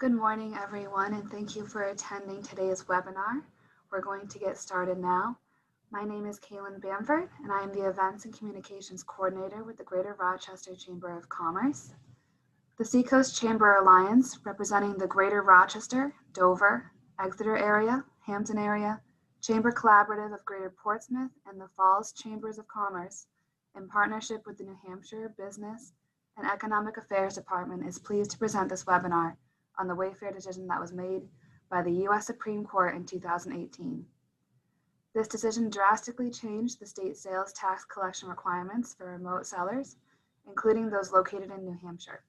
Good morning, everyone, and thank you for attending today's webinar. We're going to get started now. My name is Kaylin Bamford, and I am the Events and Communications Coordinator with the Greater Rochester Chamber of Commerce. The Seacoast Chamber Alliance, representing the Greater Rochester, Dover, Exeter area, Hampton area, Chamber Collaborative of Greater Portsmouth, and the Falls Chambers of Commerce, in partnership with the New Hampshire Business and Economic Affairs Department, is pleased to present this webinar on the Wayfair decision that was made by the U.S. Supreme Court in 2018. This decision drastically changed the state sales tax collection requirements for remote sellers, including those located in New Hampshire.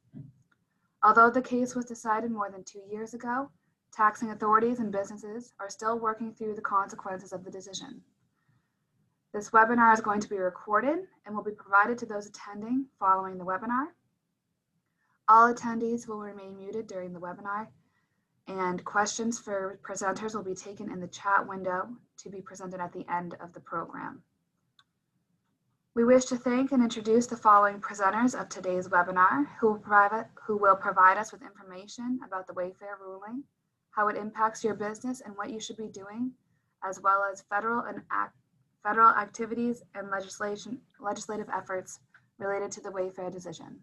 Although the case was decided more than 2 years ago, taxing authorities and businesses are still working through the consequences of the decision. This webinar is going to be recorded and will be provided to those attending following the webinar. All attendees will remain muted during the webinar, and questions for presenters will be taken in the chat window to be presented at the end of the program. We wish to thank and introduce the following presenters of today's webinar who will provide us with information about the Wayfair ruling, how it impacts your business and what you should be doing, as well as federal activities and legislative efforts related to the Wayfair decision.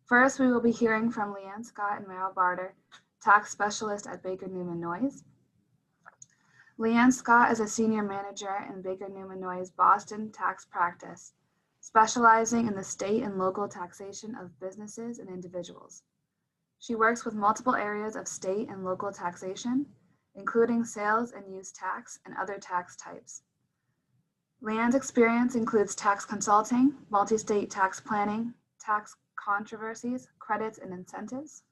First, we will be hearing from Leanne Scott and Merrill Barter, tax specialist at Baker Newman Noyes. Leanne Scott is a senior manager in Baker Newman Noyes' Boston tax practice, specializing in the state and local taxation of businesses and individuals. She works with multiple areas of state and local taxation, including sales and use tax and other tax types. Leanne's experience includes tax consulting, multi-state tax planning, tax controversies, credits and incentives,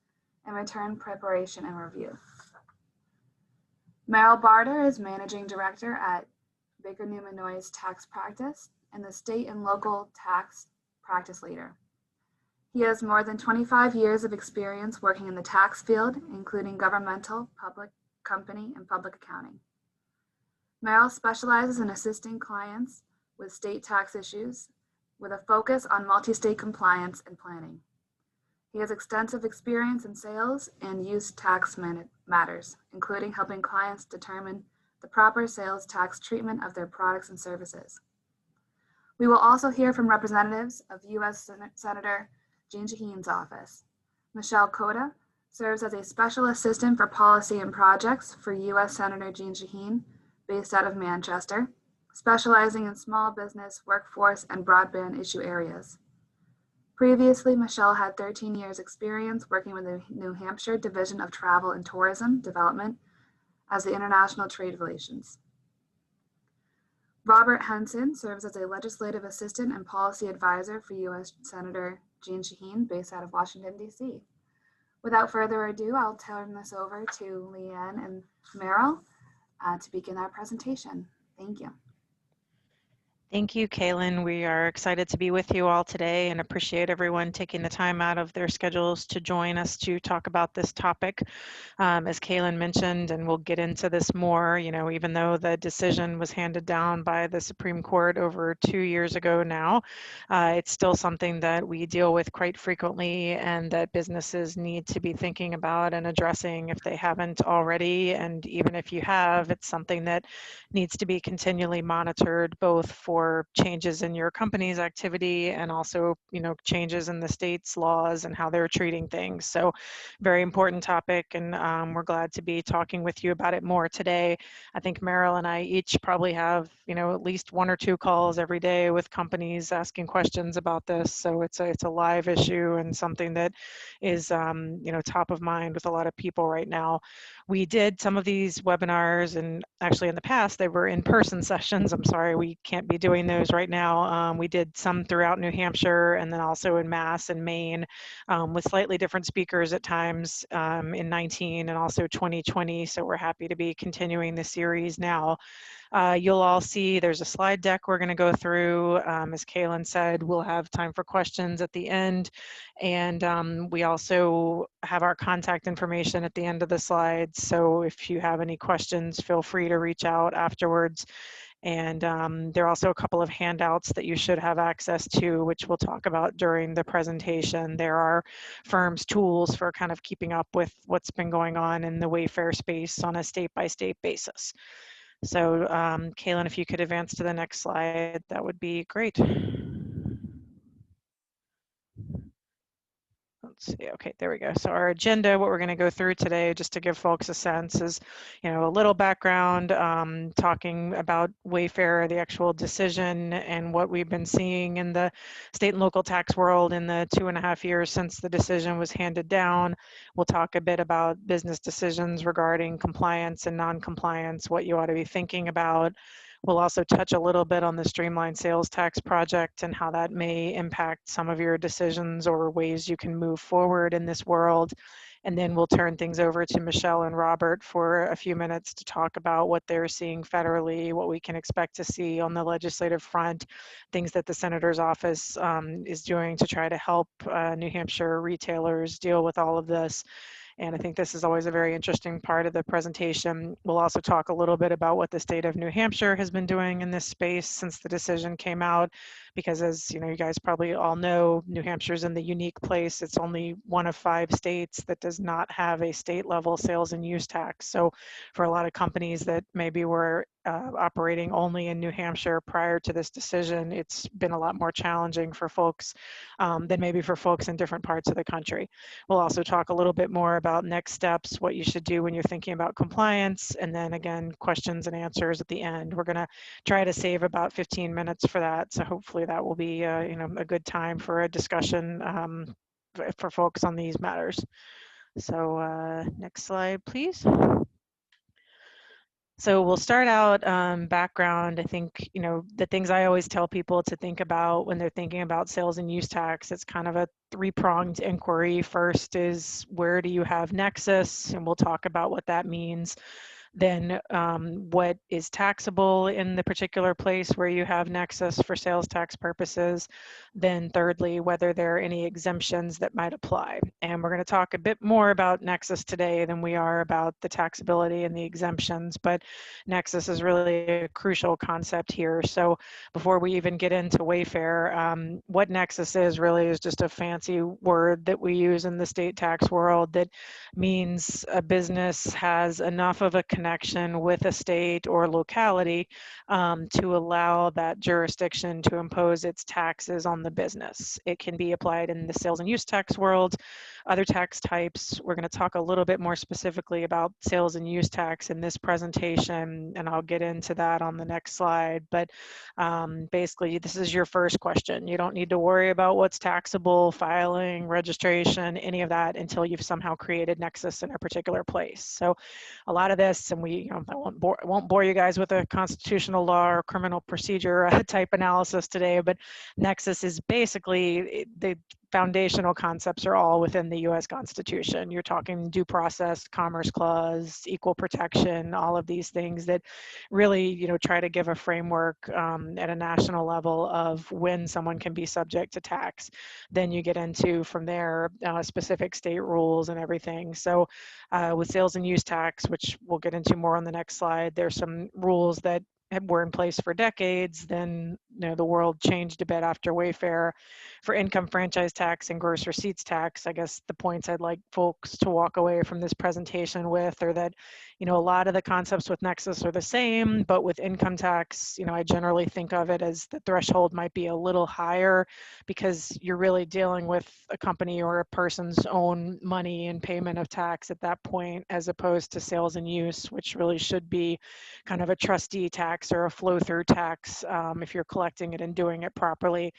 and return preparation and review. Merrill Barter is Managing Director at Baker Newman Noyes Tax Practice and the State and Local Tax Practice Leader. He has more than 25 years of experience working in the tax field, including governmental, public company, and public accounting. Merrill specializes in assisting clients with state tax issues with a focus on multi-state compliance and planning. He has extensive experience in sales and use tax matters, including helping clients determine the proper sales tax treatment of their products and services. We will also hear from representatives of U.S. Senator Jeanne Shaheen's office. Michele Cota serves as a special assistant for policy and projects for U.S. Senator Jeanne Shaheen, based out of Manchester, specializing in small business, workforce, and broadband issue areas. Previously, Michele had 13 years experience working with the New Hampshire Division of Travel and Tourism Development as the International Trade Relations. Robert Henson serves as a legislative assistant and policy advisor for U.S. Senator Jeanne Shaheen, based out of Washington, D.C. Without further ado, I'll turn this over to Leanne and Merrill to begin our presentation. Thank you. Thank you, Kaylin. We are excited to be with you all today and appreciate everyone taking the time out of their schedules to join us to talk about this topic. As Kaylin mentioned, and we'll get into this more, even though the decision was handed down by the Supreme Court over 2 years ago now, it's still something that we deal with quite frequently and that businesses need to be thinking about and addressing if they haven't already. And even if you have, it's something that needs to be continually monitored, both for changes in your company's activity and also, changes in the state's laws and how they're treating things. So very important topic, and we're glad to be talking with you about it more today. I think Merrill and I each probably have, at least 1 or 2 calls every day with companies asking questions about this. So it's a live issue and something that is, top of mind with a lot of people right now. We did some of these webinars, and actually in the past they were in-person sessions. I'm sorry we can't be doing those right now. We did some throughout New Hampshire and then also in Mass and Maine with slightly different speakers at times in 19 and also 2020. So we're happy to be continuing the series now. You'll all see there's a slide deck we're going to go through. As Kaylin said, we'll have time for questions at the end. And we also have our contact information at the end of the slides. So if you have any questions, feel free to reach out afterwards. And there are also a couple of handouts that you should have access to, which we'll talk about during the presentation. There are firms' tools for kind of keeping up with what's been going on in the Wayfair space on a state-by-state basis. So Kaylin, if you could advance to the next slide, that would be great. Let's see, okay, there we go. So our agenda, what we're gonna go through today, just to give folks a sense is, a little background, talking about Wayfair, the actual decision and what we've been seeing in the state and local tax world in the 2.5 years since the decision was handed down. We'll talk a bit about business decisions regarding compliance and non-compliance, what you ought to be thinking about. We'll also touch a little bit on the streamlined sales tax project and how that may impact some of your decisions or ways you can move forward in this world. And then we'll turn things over to Michele and Robert for a few minutes to talk about what they're seeing federally, what we can expect to see on the legislative front, things that the Senator's office is doing to try to help New Hampshire retailers deal with all of this. And I think this is always a very interesting part of the presentation. We'll also talk a little bit about what the state of New Hampshire has been doing in this space since the decision came out, because as you guys probably all know, New Hampshire's in the unique place. It's only one of 5 states that does not have a state level sales and use tax. So for a lot of companies that maybe were operating only in New Hampshire prior to this decision, it's been a lot more challenging for folks than maybe for folks in different parts of the country. We'll also talk a little bit more about next steps, what you should do when you're thinking about compliance, and then again, questions and answers at the end. We're gonna try to save about 15 minutes for that. So hopefully that will be a good time for a discussion for folks on these matters. So next slide, please. So we'll start out background. I think, the things I always tell people to think about when they're thinking about sales and use tax, it's kind of a 3-pronged inquiry. First is, where do you have nexus? And we'll talk about what that means. Then what is taxable in the particular place where you have nexus for sales tax purposes. Then thirdly, whether there are any exemptions that might apply. And we're going to talk a bit more about nexus today than we are about the taxability and the exemptions, but nexus is really a crucial concept here. So before we even get into Wayfair, what nexus is really is just a fancy word that we use in the state tax world that means a business has enough of a connection with a state or locality to allow that jurisdiction to impose its taxes on the business. It can be applied in the sales and use tax world, other tax types. We're going to talk a little bit more specifically about sales and use tax in this presentation, and I'll get into that on the next slide. But basically, this is your first question. You don't need to worry about what's taxable, filing, registration, any of that until you've somehow created nexus in a particular place. So a lot of this, and I won't bore you guys with a constitutional law or criminal procedure type analysis today, but nexus is basically the foundational concepts are all within the US Constitution. You're talking due process, commerce clause, equal protection, all of these things that really, try to give a framework at a national level of when someone can be subject to tax. Then you get into, from there, specific state rules and everything. So with sales and use tax, which we'll get into more on the next slide, there's some rules that were in place for decades. Then the world changed a bit after Wayfair. For income franchise tax and gross receipts tax, I guess the points I'd like folks to walk away from this presentation with are that a lot of the concepts with nexus are the same, but with income tax, I generally think of it as the threshold might be a little higher because you're really dealing with a company or a person's own money and payment of tax at that point, as opposed to sales and use, which really should be kind of a trustee tax or a flow-through tax if you're collecting it and doing it properly.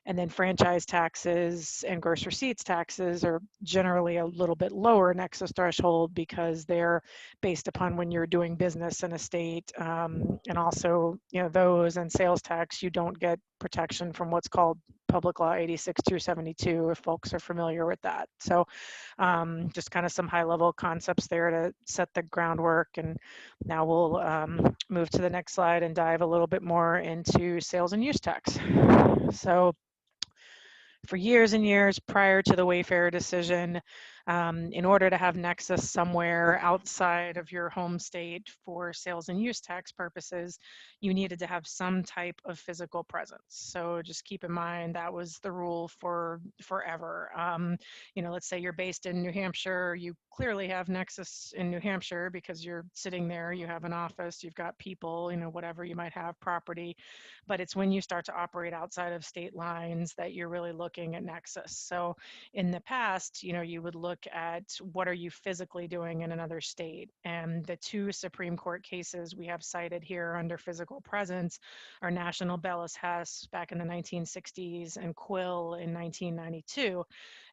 And then franchise taxes and gross receipts taxes are generally a little bit lower nexus threshold because they're based upon when you're doing business in a state. And also, those and sales tax, you don't get protection from what's called Public Law 86-272, if folks are familiar with that. So just kind of some high level concepts there to set the groundwork. And now we'll move to the next slide and dive a little bit more into sales and use tax. So for years and years prior to the Wayfair decision, in order to have Nexus somewhere outside of your home state for sales and use tax purposes, you needed to have some type of physical presence. So just keep in mind that was the rule for forever. Let's say you're based in New Hampshire, you clearly have Nexus in New Hampshire because you're sitting there, you have an office, you've got people, whatever you might have, property. But it's when you start to operate outside of state lines that you're really looking at Nexus. So in the past, you would look at what are you physically doing in another state. And the two Supreme Court cases we have cited here under physical presence are National Bellis Hess back in the 1960s and Quill in 1992.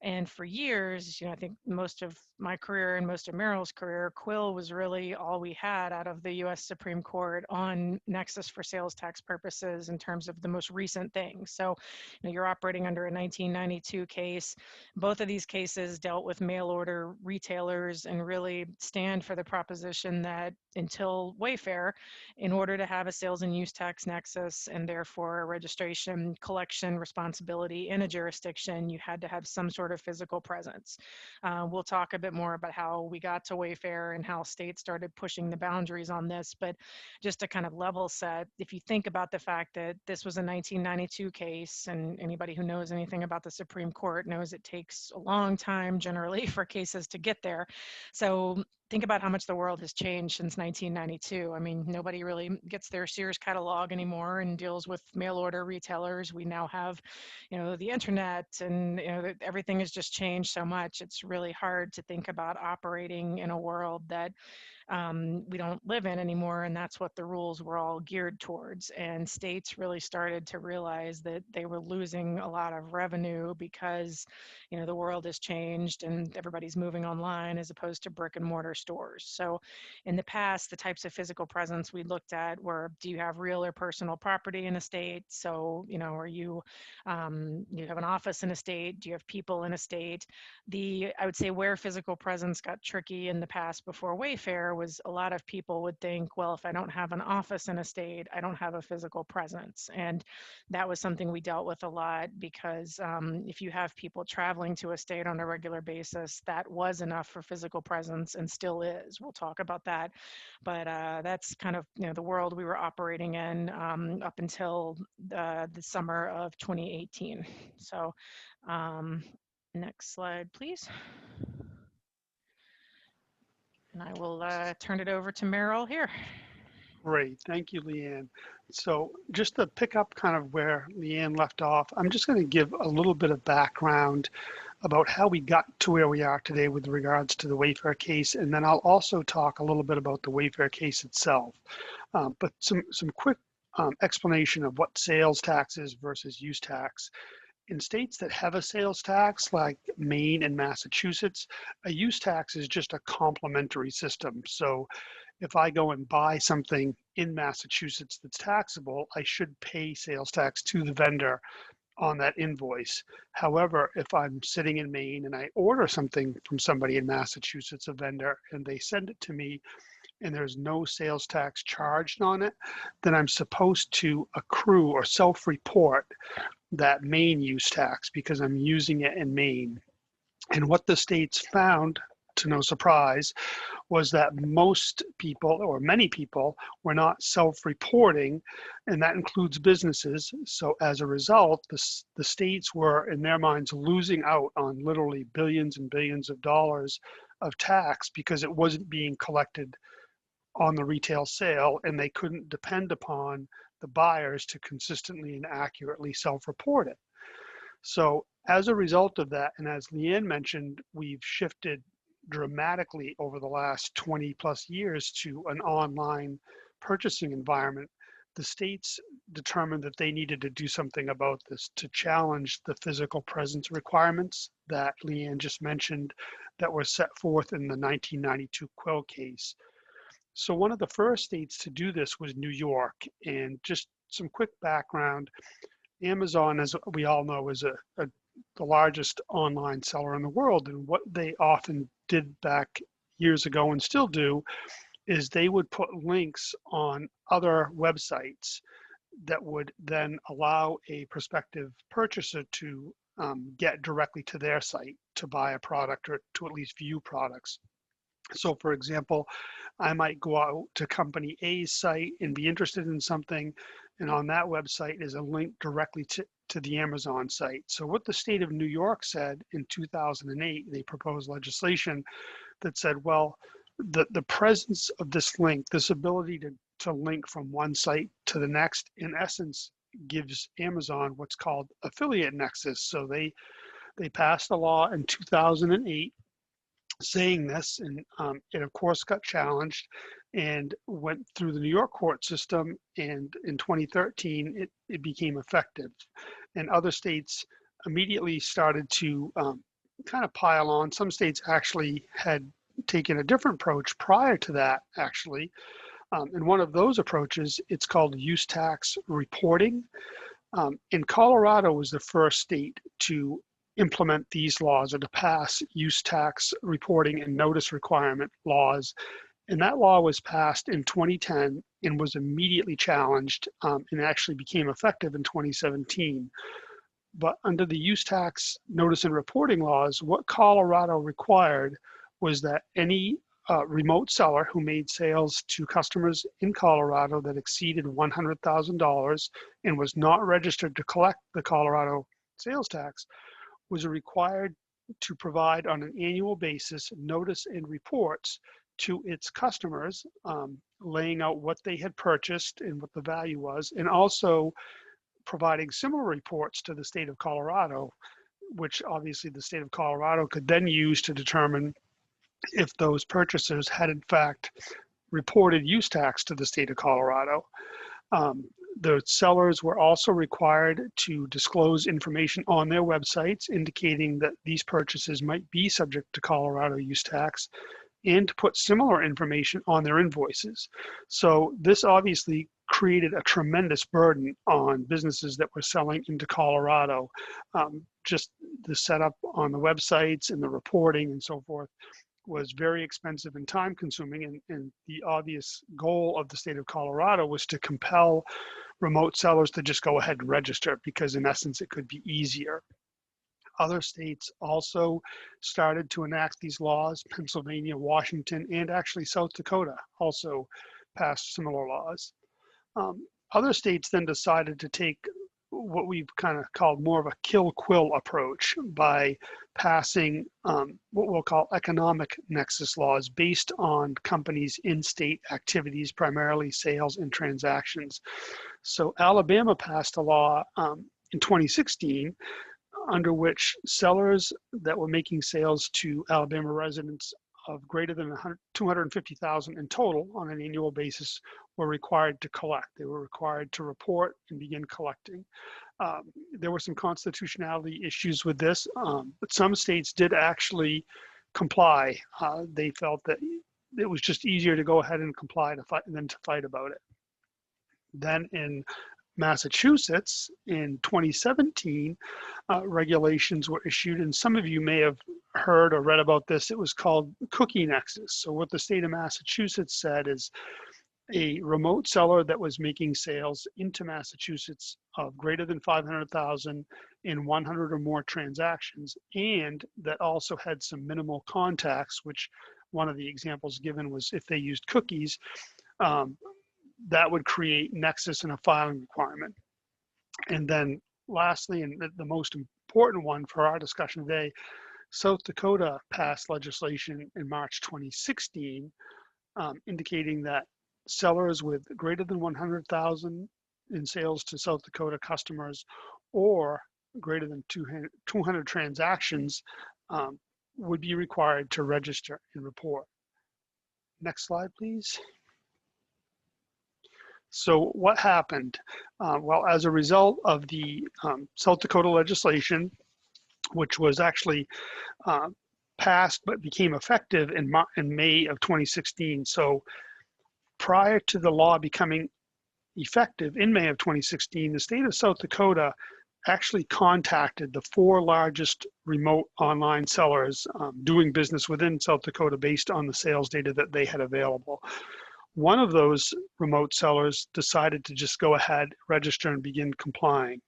And for years, I think most of my career and most of Merrill's career, Quill was really all we had out of the US Supreme Court on Nexus for sales tax purposes in terms of the most recent things. So, you're operating under a 1992 case. Both of these cases dealt with mail order retailers and really stand for the proposition that until Wayfair, in order to have a sales and use tax nexus and therefore a registration collection responsibility in a jurisdiction, you had to have some sort of physical presence. We'll talk a bit more about how we got to Wayfair and how states started pushing the boundaries on this, but just to kind of level set, if you think about the fact that this was a 1992 case, and anybody who knows anything about the Supreme Court knows it takes a long time generally for cases to get there. So think about how much the world has changed since 1992. I mean, nobody really gets their Sears catalog anymore and deals with mail order retailers. We now have, the internet, and everything has just changed so much. It's really hard to think about operating in a world that we don't live in anymore, and that's what the rules were all geared towards. And states really started to realize that they were losing a lot of revenue because, the world has changed and everybody's moving online as opposed to brick and mortar stores. So in the past, the types of physical presence we looked at were, do you have real or personal property in a state? So, are you have an office in a state? Do you have people in a state? I would say where physical presence got tricky in the past before Wayfair was a lot of people would think, well, if I don't have an office in a state, I don't have a physical presence. And that was something we dealt with a lot because if you have people traveling to a state on a regular basis, that was enough for physical presence and still is. We'll talk about that. But that's kind of the world we were operating in up until the summer of 2018. So next slide, please. And I will turn it over to Merrill here. Great, thank you, Leanne. So just to pick up kind of where Leanne left off, I'm just going to give a little bit of background about how we got to where we are today with regards to the Wayfair case, and then I'll also talk a little bit about the Wayfair case itself. But some quick explanation of what sales tax is versus use tax. In states that have a sales tax like Maine and Massachusetts, a use tax is just a complementary system. So if I go and buy something in Massachusetts that's taxable, I should pay sales tax to the vendor on that invoice. However, if I'm sitting in Maine and I order something from somebody in Massachusetts, a vendor, and they send it to me and there's no sales tax charged on it, then I'm supposed to accrue or self-report that Maine use tax because I'm using it in Maine. And what the states found, to no surprise, was that most people, or many people, were not self-reporting, and that includes businesses. So as a result, the states were, in their minds, losing out on literally billions and billions of dollars of tax because it wasn't being collected on the retail sale, and they couldn't depend upon the buyers to consistently and accurately self-report it. So as a result of that, and as Leanne mentioned, we've shifted dramatically over the last 20 plus years to an online purchasing environment. The states determined that they needed to do something about this to challenge the physical presence requirements that Leanne just mentioned that were set forth in the 1992 Quill case. So one of the first states to do this was New York. And just some quick background, Amazon, as we all know, is the largest online seller in the world. And what they often did back years ago and still do is they would put links on other websites that would then allow a prospective purchaser to get directly to their site to buy a product or to at least view products. So for example, I might go out to company A's site and be interested in something, and on that website is a link directly to the Amazon site. So what the state of New York said in 2008, they proposed legislation that said, well, the presence of this link, this ability to link from one site to the next, in essence, gives Amazon what's called affiliate nexus. So they passed a law in 2008 saying this, and it of course got challenged and went through the New York court system, and in 2013 it became effective, and other states immediately started to kind of pile on. Some states actually had taken a different approach prior to that, actually, and one of those approaches, it's called use tax reporting. In Colorado was the first state to implement these laws or to pass use tax reporting and notice requirement laws. And that law was passed in 2010 and was immediately challenged and actually became effective in 2017. But under the use tax notice and reporting laws, what Colorado required was that any remote seller who made sales to customers in Colorado that exceeded $100,000 and was not registered to collect the Colorado sales tax was required to provide on an annual basis notice and reports to its customers, laying out what they had purchased and what the value was, and also providing similar reports to the state of Colorado, which obviously the state of Colorado could then use to determine if those purchasers had in fact reported use tax to the state of Colorado. The sellers were also required to disclose information on their websites indicating that these purchases might be subject to Colorado use tax, and to put similar information on their invoices. So this obviously created a tremendous burden on businesses that were selling into Colorado. Just the setup on the websites and the reporting and so forth was very expensive and time consuming, and the obvious goal of the state of Colorado was to compel remote sellers to just go ahead and register, because in essence it could be easier. Other states also started to enact these laws. Pennsylvania, Washington, and actually South Dakota also passed similar laws. Other states then decided to take what we've kind of called more of a kill quill approach by passing what we'll call economic nexus laws based on companies' in-state activities, primarily sales and transactions. So Alabama passed a law in 2016 under which sellers that were making sales to Alabama residents of greater than $250,000 in total on an annual basis were required to collect. They were required to report and begin collecting. There were some constitutionality issues with this, but some states did actually comply. They felt that it was just easier to go ahead and comply than to fight about it. Then in Massachusetts in 2017, regulations were issued, and some of you may have heard or read about this. It was called Cookie Nexus. So what the state of Massachusetts said is a remote seller that was making sales into Massachusetts of greater than 500,000 in 100 or more transactions, and that also had some minimal contacts, which one of the examples given was if they used cookies, that would create nexus and a filing requirement. And then lastly, and the most important one for our discussion today, South Dakota passed legislation in March 2016 indicating that sellers with greater than 100,000 in sales to South Dakota customers or greater than 200 transactions would be required to register and report. Next slide, please. So what happened? Well, as a result of the South Dakota legislation, which was actually passed but became effective in May of 2016. So prior to the law becoming effective in May of 2016, the state of South Dakota actually contacted the 4 largest remote online sellers doing business within South Dakota based on the sales data that they had available. One of those remote sellers decided to just go ahead, register, and begin complying.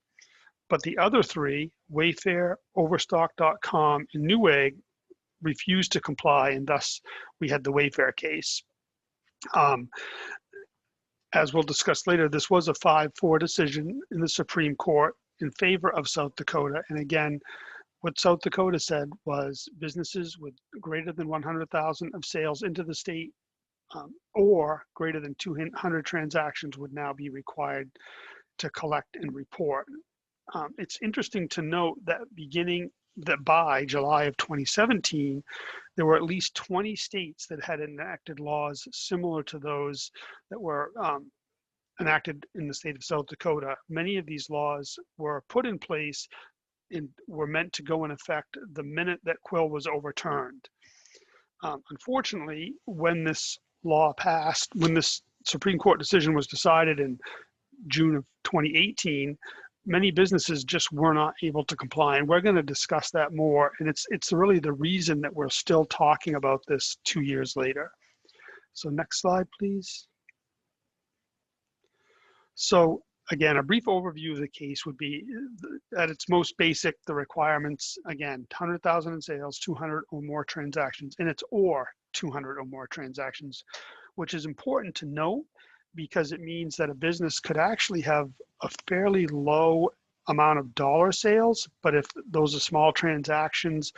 But the other three, Wayfair, Overstock.com, and Newegg, refused to comply, and thus we had the Wayfair case. As we'll discuss later, this was a 5-4 decision in the Supreme Court in favor of South Dakota. And again, what South Dakota said was businesses with greater than 100,000 of sales into the state or greater than 200 transactions would now be required to collect and report. It's interesting to note that by July of 2017, there were at least 20 states that had enacted laws similar to those that were enacted in the state of South Dakota. Many of these laws were put in place and were meant to go in effect the minute that Quill was overturned. Unfortunately, when this law passed, when this Supreme Court decision was decided in June of 2018, many businesses just were not able to comply. And we're going to discuss that more. And it's really the reason that we're still talking about this 2 years later. So next slide, please. So again, a brief overview of the case would be, at its most basic, the requirements, again, 100,000 in sales, 200 or more transactions, and it's or 200 or more transactions, which is important to note because it means that a business could actually have a fairly low amount of dollar sales, but if those are small transactions,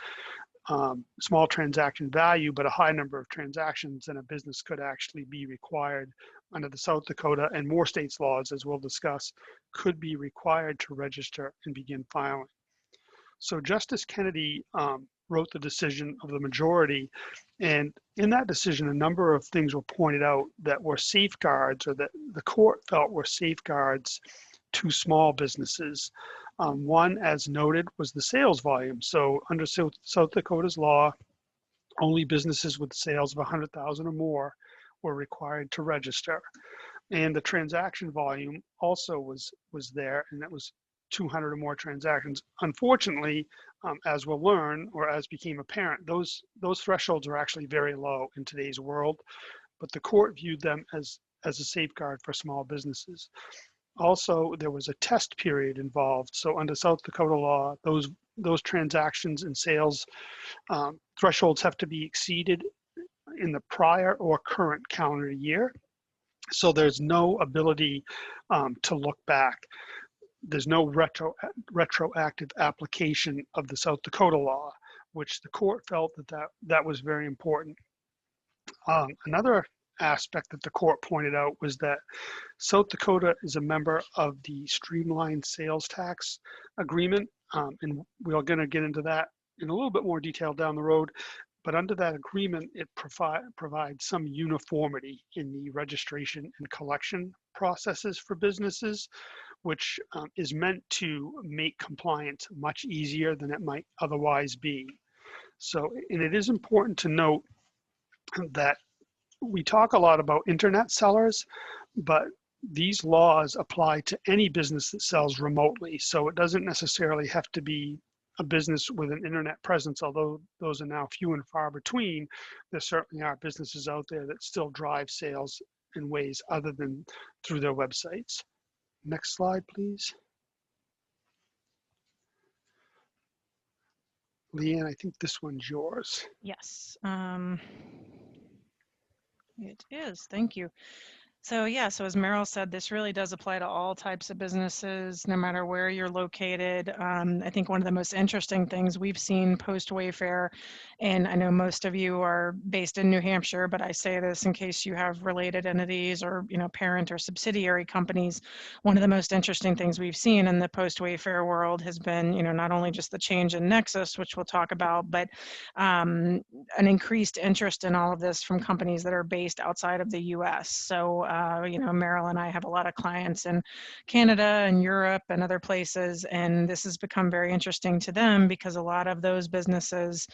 small transaction value, but a high number of transactions, then a business could actually be required under the South Dakota and more states' laws, as we'll discuss, could be required to register and begin filing. So Justice Kennedy wrote the decision of the majority, and in that decision, a number of things were pointed out that were safeguards, or that the court felt were safeguards to small businesses. One, as noted, was the sales volume. So under South Dakota's law, only businesses with sales of 100,000 or more were required to register. And the transaction volume also was there, and that was 200 or more transactions. Unfortunately, as we'll learn, or as became apparent, those thresholds are actually very low in today's world, but the court viewed them as a safeguard for small businesses. Also, there was a test period involved. So under South Dakota law, those transactions and sales thresholds have to be exceeded in the prior or current calendar year. So there's no ability to look back. There's no retroactive application of the South Dakota law, which the court felt that was very important. Another aspect that the court pointed out was that South Dakota is a member of the Streamlined Sales Tax Agreement, and we're going to get into that in a little bit more detail down the road. But under that agreement, it provides some uniformity in the registration and collection processes for businesses, which is meant to make compliance much easier than it might otherwise be. So, and it is important to note that we talk a lot about internet sellers, but these laws apply to any business that sells remotely. So it doesn't necessarily have to be a business with an internet presence, although those are now few and far between. There certainly are businesses out there that still drive sales in ways other than through their websites. Next slide, please. Leanne, I think this one's yours. Yes, it is. Thank you. So yeah, so as Merrill said, this really does apply to all types of businesses, no matter where you're located. I think one of the most interesting things we've seen post Wayfair, and I know most of you are based in New Hampshire, but I say this in case you have related entities or parent or subsidiary companies. One of the most interesting things we've seen in the post Wayfair world has been, not only just the change in Nexus, which we'll talk about, but an increased interest in all of this from companies that are based outside of the U.S. So Merrill and I have a lot of clients in Canada and Europe and other places, and this has become very interesting to them because a lot of those businesses,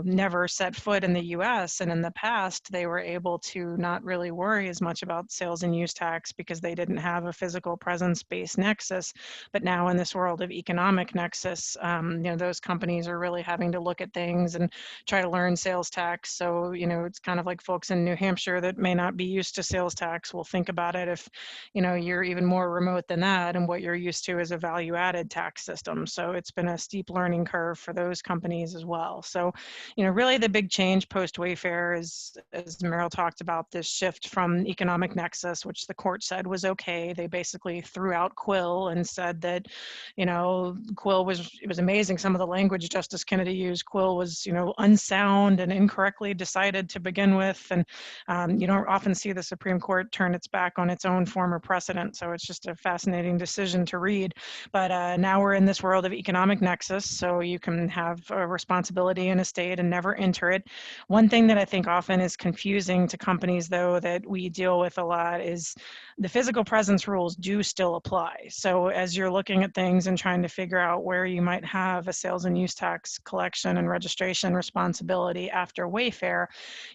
never set foot in the U.S. and in the past they were able to not really worry as much about sales and use tax because they didn't have a physical presence-based nexus. But now in this world of economic nexus, those companies are really having to look at things and try to learn sales tax. So it's kind of like folks in New Hampshire that may not be used to sales tax Well, think about it if, you're even more remote than that, and what you're used to is a value-added tax system. So it's been a steep learning curve for those companies as well. So, really the big change post-Wayfair is, as Merrill talked about, this shift from economic nexus, which the court said was okay. They basically threw out Quill and said that, Quill it was amazing. Some of the language Justice Kennedy used, Quill was, unsound and incorrectly decided to begin with. And you don't often see the Supreme Court turn its back on its own former precedent. So it's just a fascinating decision to read. But now we're in this world of economic nexus. So you can have a responsibility in a state and never enter it. One thing that I think often is confusing to companies, though, that we deal with a lot is the physical presence rules do still apply. So as you're looking at things and trying to figure out where you might have a sales and use tax collection and registration responsibility after Wayfair,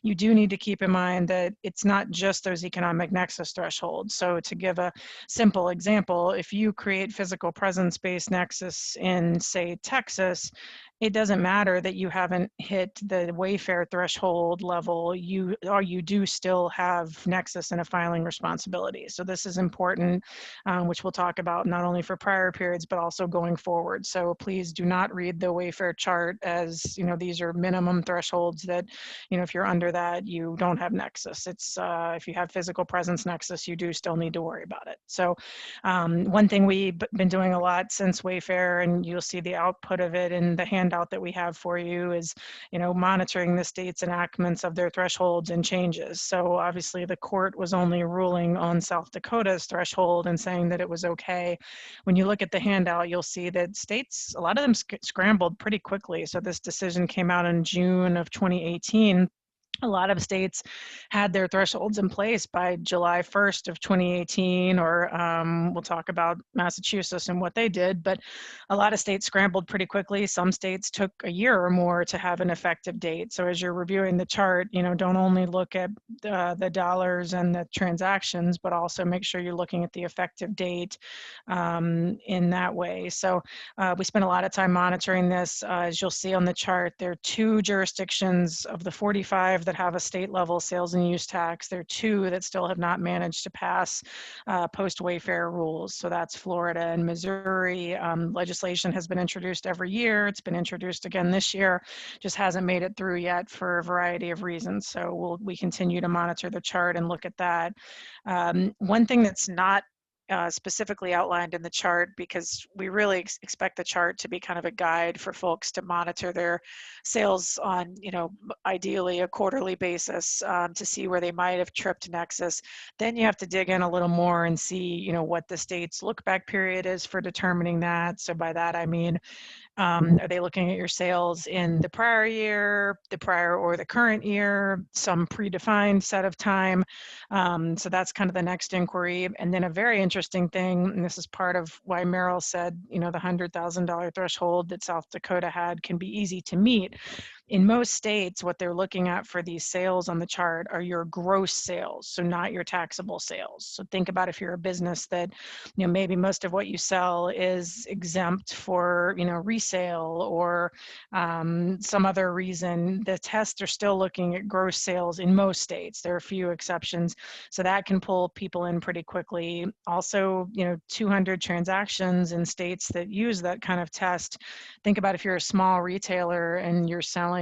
you do need to keep in mind that it's not just those economic nexus thresholds. So to give a simple example, if you create physical presence-based nexus in, say, Texas, it doesn't matter that you haven't hit the Wayfair threshold level, you do still have nexus and a filing responsibility. So this is important, which we'll talk about not only for prior periods, but also going forward. So please do not read the Wayfair chart as, these are minimum thresholds that, if you're under that, you don't have nexus. It's, if you have physical presence nexus, you do still need to worry about it. So one thing we've been doing a lot since Wayfair, and you'll see the output of it in the handout that we have for you, is monitoring the state's enactments of their thresholds and changes. So obviously the court was only ruling on South Dakota's threshold and saying that it was okay. When you look at the handout, you'll see that states, a lot of them scrambled pretty quickly. So this decision came out in June of 2018. A lot of states had their thresholds in place by July 1st of 2018, or we'll talk about Massachusetts and what they did, but a lot of states scrambled pretty quickly. Some states took a year or more to have an effective date. So as you're reviewing the chart, don't only look at the dollars and the transactions, but also make sure you're looking at the effective date in that way. So we spent a lot of time monitoring this. As you'll see on the chart, there are 2 jurisdictions of the 45 that have a state level sales and use tax. There are 2 that still have not managed to pass post-Wayfair rules. So that's Florida and Missouri. Legislation has been introduced every year. It's been introduced again this year, just hasn't made it through yet for a variety of reasons. So we continue to monitor the chart and look at that. One thing that's not specifically outlined in the chart, because we really expect the chart to be kind of a guide for folks to monitor their sales on, ideally a quarterly basis, to see where they might have tripped nexus. Then you have to dig in a little more and see, what the state's look back period is for determining that. So by that, I mean, are they looking at your sales in the prior year, the prior or the current year, some predefined set of time? So that's kind of the next inquiry. And then a very interesting thing, and this is part of why Merrill said, the $100,000 threshold that South Dakota had can be easy to meet. In most states, what they're looking at for these sales on the chart are your gross sales, so not your taxable sales. So think about if you're a business that, maybe most of what you sell is exempt for, resale or some other reason. The tests are still looking at gross sales in most states. There are a few exceptions, so that can pull people in pretty quickly. Also, 200 transactions in states that use that kind of test. Think about if you're a small retailer and you're selling,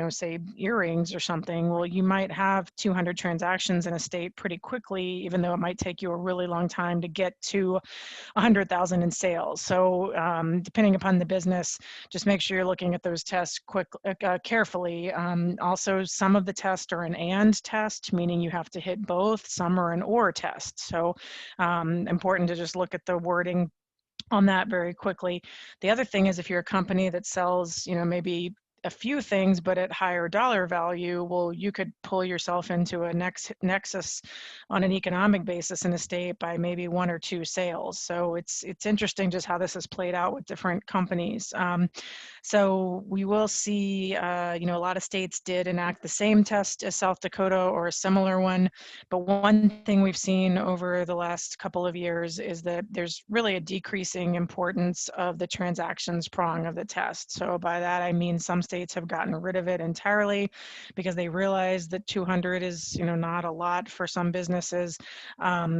say earrings or something. Well, you might have 200 transactions in a state pretty quickly, even though it might take you a really long time to get to 100,000 in sales. So depending upon the business, just make sure you're looking at those tests carefully. Also, some of the tests are an and test, meaning you have to hit both. Some are an or test. So important to just look at the wording on that very quickly. The other thing is if you're a company that sells, maybe a few things, but at higher dollar value, well, you could pull yourself into a nexus on an economic basis in a state by maybe 1 or 2 sales. So it's interesting just how this has played out with different companies. So we will see, a lot of states did enact the same test as South Dakota or a similar one. But one thing we've seen over the last couple of years is that there's really a decreasing importance of the transactions prong of the test. So by that, I mean some states states have gotten rid of it entirely because they realize that 200 is, not a lot for some businesses.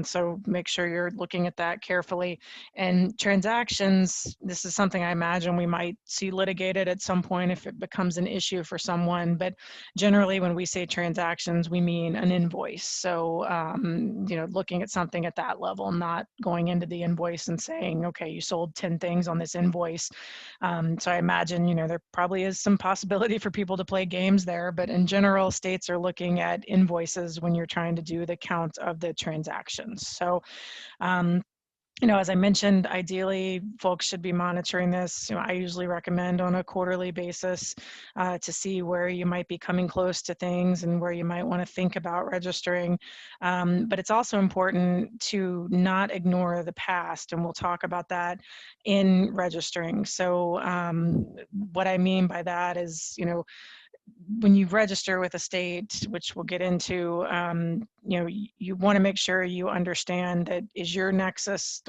So make sure you're looking at that carefully. And transactions, this is something I imagine we might see litigated at some point if it becomes an issue for someone. But generally, when we say transactions, we mean an invoice. So, looking at something at that level, not going into the invoice and saying, okay, you sold 10 things on this invoice. So I imagine, there probably is some possibility for people to play games there. But in general, states are looking at invoices when you're trying to do the count of the transactions. So, as I mentioned, ideally, folks should be monitoring this. I usually recommend on a quarterly basis to see where you might be coming close to things and where you might want to think about registering. But it's also important to not ignore the past, and we'll talk about that in registering. So what I mean by that is, when you register with a state, which we'll get into, you want to make sure you understand that is your nexus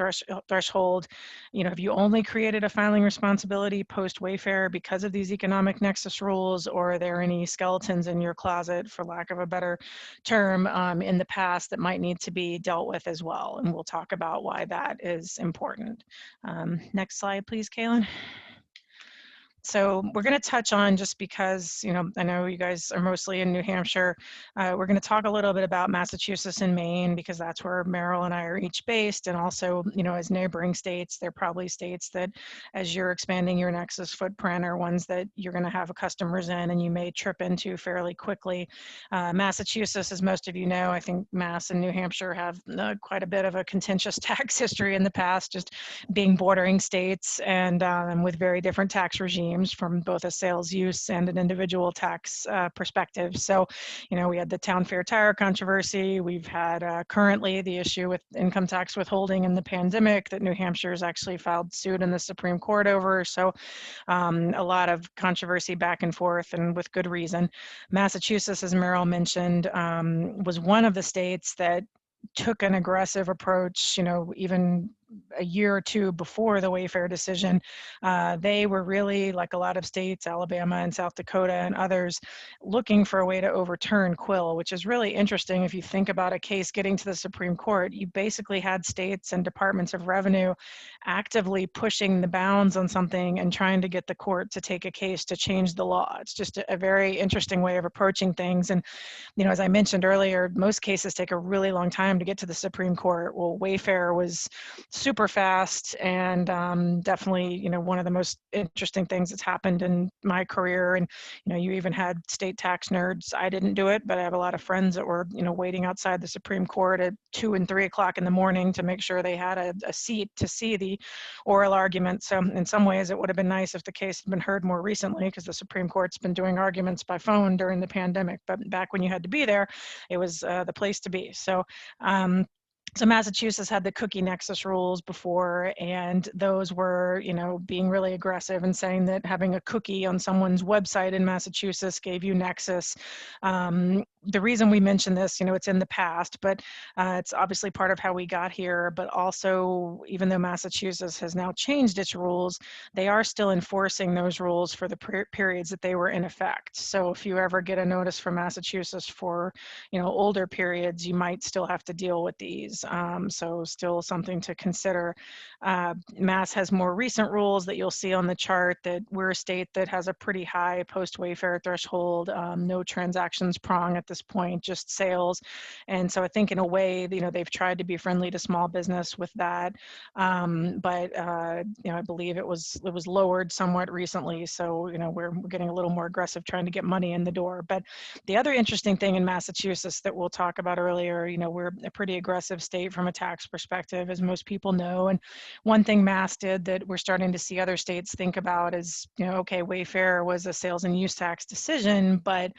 threshold. Have you only created a filing responsibility post Wayfair because of these economic nexus rules, or are there any skeletons in your closet, for lack of a better term, in the past that might need to be dealt with as well? And we'll talk about why that is important. Next slide, please, Kaylin. So we're going to touch on, just because, I know you guys are mostly in New Hampshire, we're going to talk a little bit about Massachusetts and Maine, because that's where Merrill and I are each based. And also, as neighboring states, they're probably states that as you're expanding your Nexus footprint are ones that you're going to have customers in and you may trip into fairly quickly. Massachusetts, as most of you know, I think Mass and New Hampshire have quite a bit of a contentious tax history in the past, just being bordering states and with very different tax regimes from both a sales use and an individual tax perspective. So, we had the Town Fair Tire controversy. We've had currently the issue with income tax withholding in the pandemic that New Hampshire has actually filed suit in the Supreme Court over. So a lot of controversy back and forth, and with good reason. Massachusetts, as Merrill mentioned, was one of the states that took an aggressive approach, even a year or two before the Wayfair decision. They were really, like a lot of states, Alabama and South Dakota and others, looking for a way to overturn Quill, which is really interesting. If you think about a case getting to the Supreme Court, you basically had states and departments of revenue actively pushing the bounds on something and trying to get the court to take a case to change the law. It's just a very interesting way of approaching things. And as I mentioned earlier, most cases take a really long time to get to the Supreme Court. Well, Wayfair was super fast, and definitely, one of the most interesting things that's happened in my career. And, you even had state tax nerds. I didn't do it, but I have a lot of friends that were, waiting outside the Supreme Court at 2 and 3 o'clock in the morning to make sure they had a seat to see the oral argument. So in some ways, it would have been nice if the case had been heard more recently, because the Supreme Court's been doing arguments by phone during the pandemic. But back when you had to be there, it was the place to be. So Massachusetts had the cookie nexus rules before, and those were, being really aggressive and saying that having a cookie on someone's website in Massachusetts gave you nexus. The reason we mention this, it's in the past, but it's obviously part of how we got here. But also, even though Massachusetts has now changed its rules, they are still enforcing those rules for the periods that they were in effect. So if you ever get a notice from Massachusetts for, older periods, you might still have to deal with these. So still something to consider. Mass has more recent rules that you'll see on the chart, that we're a state that has a pretty high post-Wayfair threshold, no transactions prong at this point, just sales. And so I think in a way, they've tried to be friendly to small business with that. But I believe it was lowered somewhat recently. So, we're getting a little more aggressive trying to get money in the door. But the other interesting thing in Massachusetts that we'll talk about earlier, we're a pretty aggressive state from a tax perspective, as most people know. And one thing Mass did that we're starting to see other states think about is, okay, Wayfair was a sales and use tax decision, but,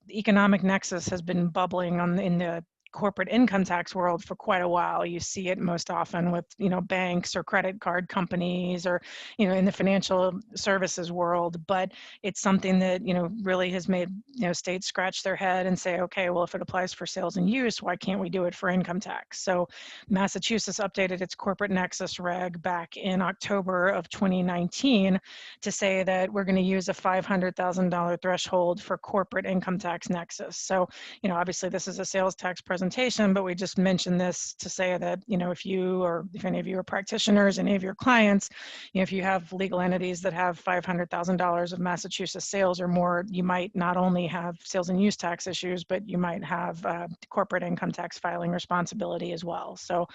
economic nexus has been bubbling in the corporate income tax world for quite a while. You see it most often with, banks or credit card companies or, in the financial services world. But it's something that, really has made, states scratch their head and say, okay, well, if it applies for sales and use, why can't we do it for income tax? So Massachusetts updated its corporate nexus reg back in October of 2019 to say that we're going to use a $500,000 threshold for corporate income tax nexus. So, obviously this is a sales tax presentation, but we just mentioned this to say that, if you or if any of you are practitioners, any of your clients, if you have legal entities that have $500,000 of Massachusetts sales or more, you might not only have sales and use tax issues, but you might have corporate income tax filing responsibility as well. So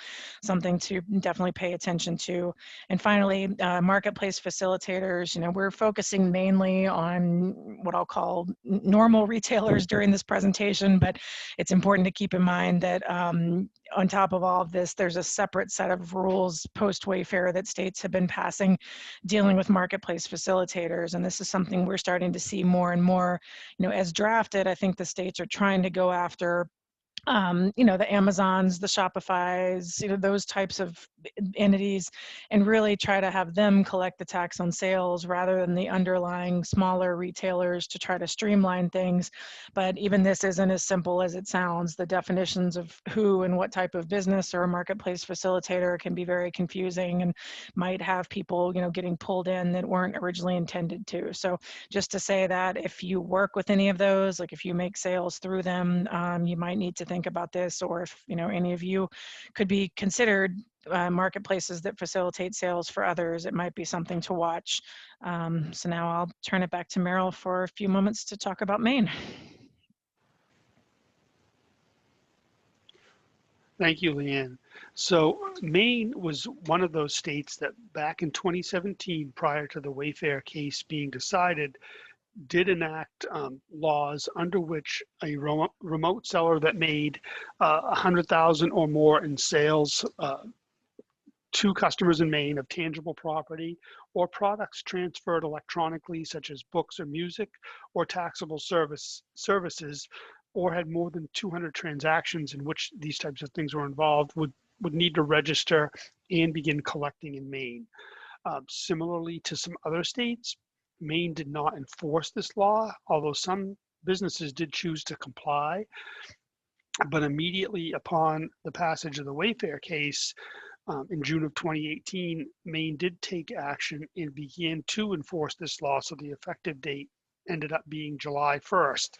something to definitely pay attention to. And finally, marketplace facilitators, we're focusing mainly on what I'll call normal retailers during this presentation, but it's important to keep in mind that on top of all of this, there's a separate set of rules post Wayfair that states have been passing dealing with marketplace facilitators. And this is something we're starting to see more and more, as drafted. I think the states are trying to go after the Amazons, the Shopifys, those types of entities, and really try to have them collect the tax on sales rather than the underlying smaller retailers to try to streamline things. But even this isn't as simple as it sounds. The definitions of who and what type of business or a marketplace facilitator can be very confusing and might have people, getting pulled in that weren't originally intended to. So just to say that if you work with any of those, like if you make sales through them, you might need to think about this, or if any of you could be considered marketplaces that facilitate sales for others, it might be something to watch. So now I'll turn it back to Merrill for a few moments to talk about Maine. Thank you, Leanne. So Maine was one of those states that back in 2017, prior to the Wayfair case being decided, did enact laws under which a remote seller that made 100,000 or more in sales to customers in Maine of tangible property or products transferred electronically, such as books or music or taxable services, or had more than 200 transactions in which these types of things were involved, would need to register and begin collecting in Maine. Similarly to some other states, Maine did not enforce this law, although some businesses did choose to comply. But immediately upon the passage of the Wayfair case in June of 2018, Maine did take action and began to enforce this law. So the effective date ended up being July 1st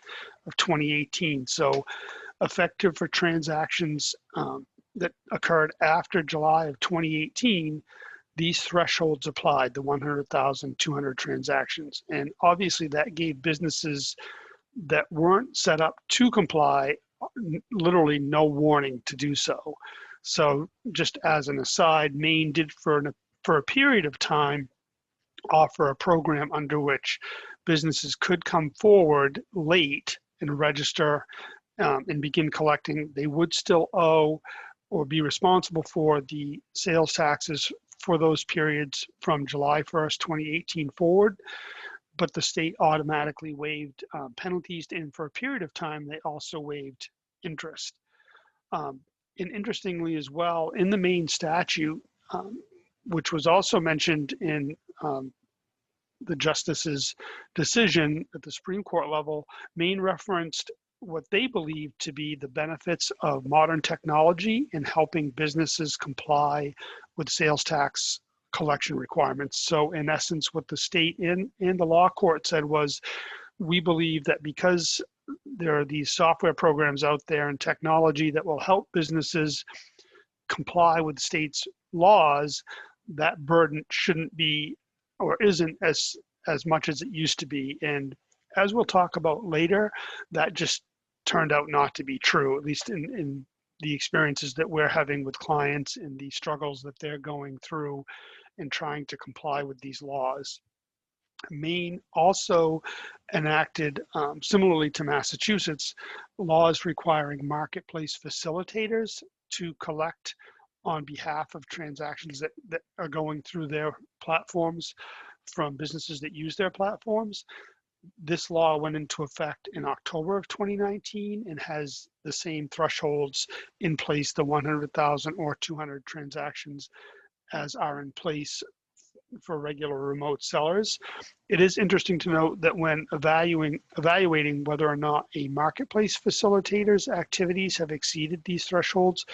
of 2018. So effective for transactions that occurred after July of 2018, these thresholds applied, the 100,000, 200 transactions. And obviously that gave businesses that weren't set up to comply literally no warning to do so. So just as an aside, Maine did for a period of time offer a program under which businesses could come forward late and register and begin collecting. They would still owe or be responsible for the sales taxes for those periods from July 1st, 2018 forward, but the state automatically waived penalties, and for a period of time, they also waived interest. And interestingly as well, in the Maine statute, which was also mentioned in the justice's decision at the Supreme Court level, Maine referenced what they believe to be the benefits of modern technology in helping businesses comply with sales tax collection requirements. So in essence, what the state and the law court said was, we believe that because there are these software programs out there and technology that will help businesses comply with state's laws, that burden shouldn't be or isn't as much as it used to be. And as we'll talk about later, that just turned out not to be true, at least in the experiences that we're having with clients and the struggles that they're going through in trying to comply with these laws. Maine also enacted, similarly to Massachusetts, laws requiring marketplace facilitators to collect on behalf of transactions that are going through their platforms from businesses that use their platforms. This law went into effect in October of 2019 and has the same thresholds in place, the 100,000 or 200 transactions as are in place for regular remote sellers. It is interesting to note that when evaluating whether or not a marketplace facilitator's activities have exceeded these thresholds,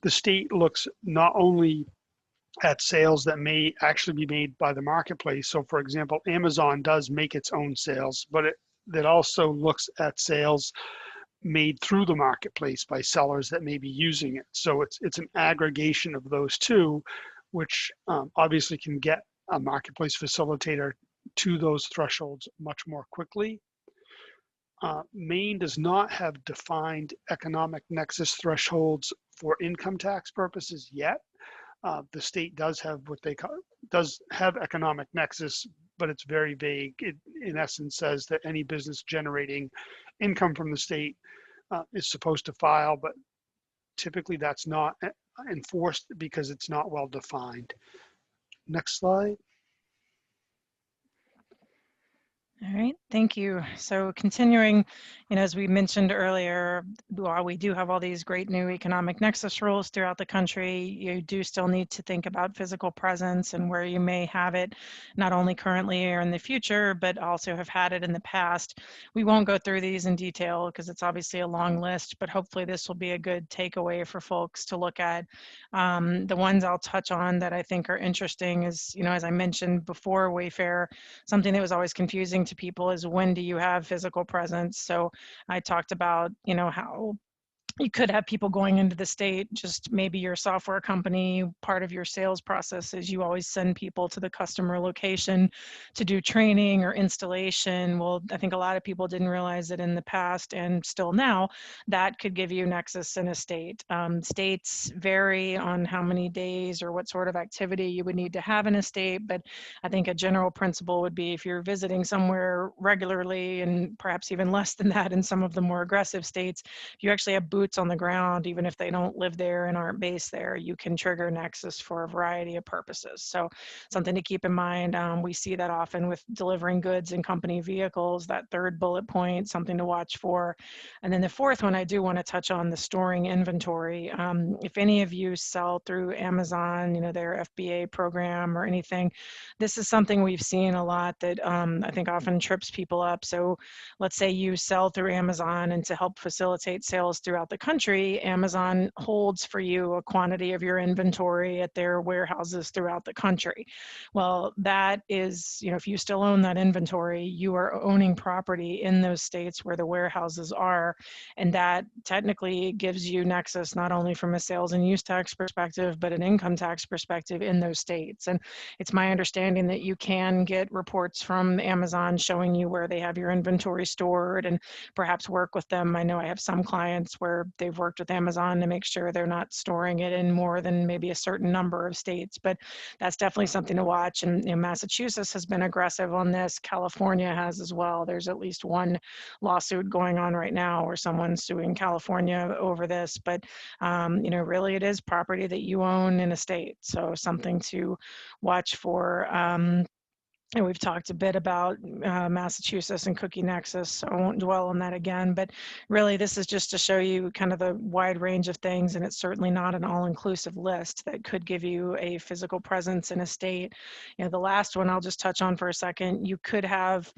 the state looks not only at sales that may actually be made by the marketplace. So for example, Amazon does make its own sales, but it also looks at sales made through the marketplace by sellers that may be using it. So it's an aggregation of those two, which obviously can get a marketplace facilitator to those thresholds much more quickly. Maine does not have defined economic nexus thresholds for income tax purposes yet. The state does have what they call, does have economic nexus, but it's very vague. It, in essence, says that any business generating income from the state is supposed to file, but typically that's not enforced because it's not well defined. Next slide. All right, thank you. So continuing, as we mentioned earlier, while we do have all these great new economic nexus rules throughout the country, you do still need to think about physical presence and where you may have it, not only currently or in the future, but also have had it in the past. We won't go through these in detail because it's obviously a long list, but hopefully this will be a good takeaway for folks to look at. The ones I'll touch on that I think are interesting is, as I mentioned before, Wayfair, something that was always confusing to people is when do you have physical presence? So I talked about, how you could have people going into the state, just maybe your software company, part of your sales process is you always send people to the customer location to do training or installation. Well, I think a lot of people didn't realize that in the past and still now, that could give you nexus in a state. States vary on how many days or what sort of activity you would need to have in a state, but I think a general principle would be if you're visiting somewhere regularly and perhaps even less than that in some of the more aggressive states, if you actually have boots on the ground, even if they don't live there and aren't based there, you can trigger nexus for a variety of purposes. So something to keep in mind. We see that often with delivering goods in company vehicles, that third bullet point, something to watch for. And then the fourth one, I do want to touch on the storing inventory. If any of you sell through Amazon, their FBA program or anything, this is something we've seen a lot that I think often trips people up. So let's say you sell through Amazon, and to help facilitate sales throughout the country, Amazon holds for you a quantity of your inventory at their warehouses throughout the country. Well, that is, if you still own that inventory, you are owning property in those states where the warehouses are, and that technically gives you nexus not only from a sales and use tax perspective, but an income tax perspective in those states. And it's my understanding that you can get reports from Amazon showing you where they have your inventory stored and perhaps work with them. I know I have some clients where they've worked with Amazon to make sure they're not storing it in more than maybe a certain number of states, but that's definitely something to watch. And Massachusetts has been aggressive on this. California has as well. There's at least one lawsuit going on right now where someone's suing California over this, but really it is property that you own in a state. So something to watch for. And we've talked a bit about Massachusetts and Cookie Nexus, so I won't dwell on that again. But really, this is just to show you kind of the wide range of things, and it's certainly not an all-inclusive list that could give you a physical presence in a state. The last one I'll just touch on for a second. You could have,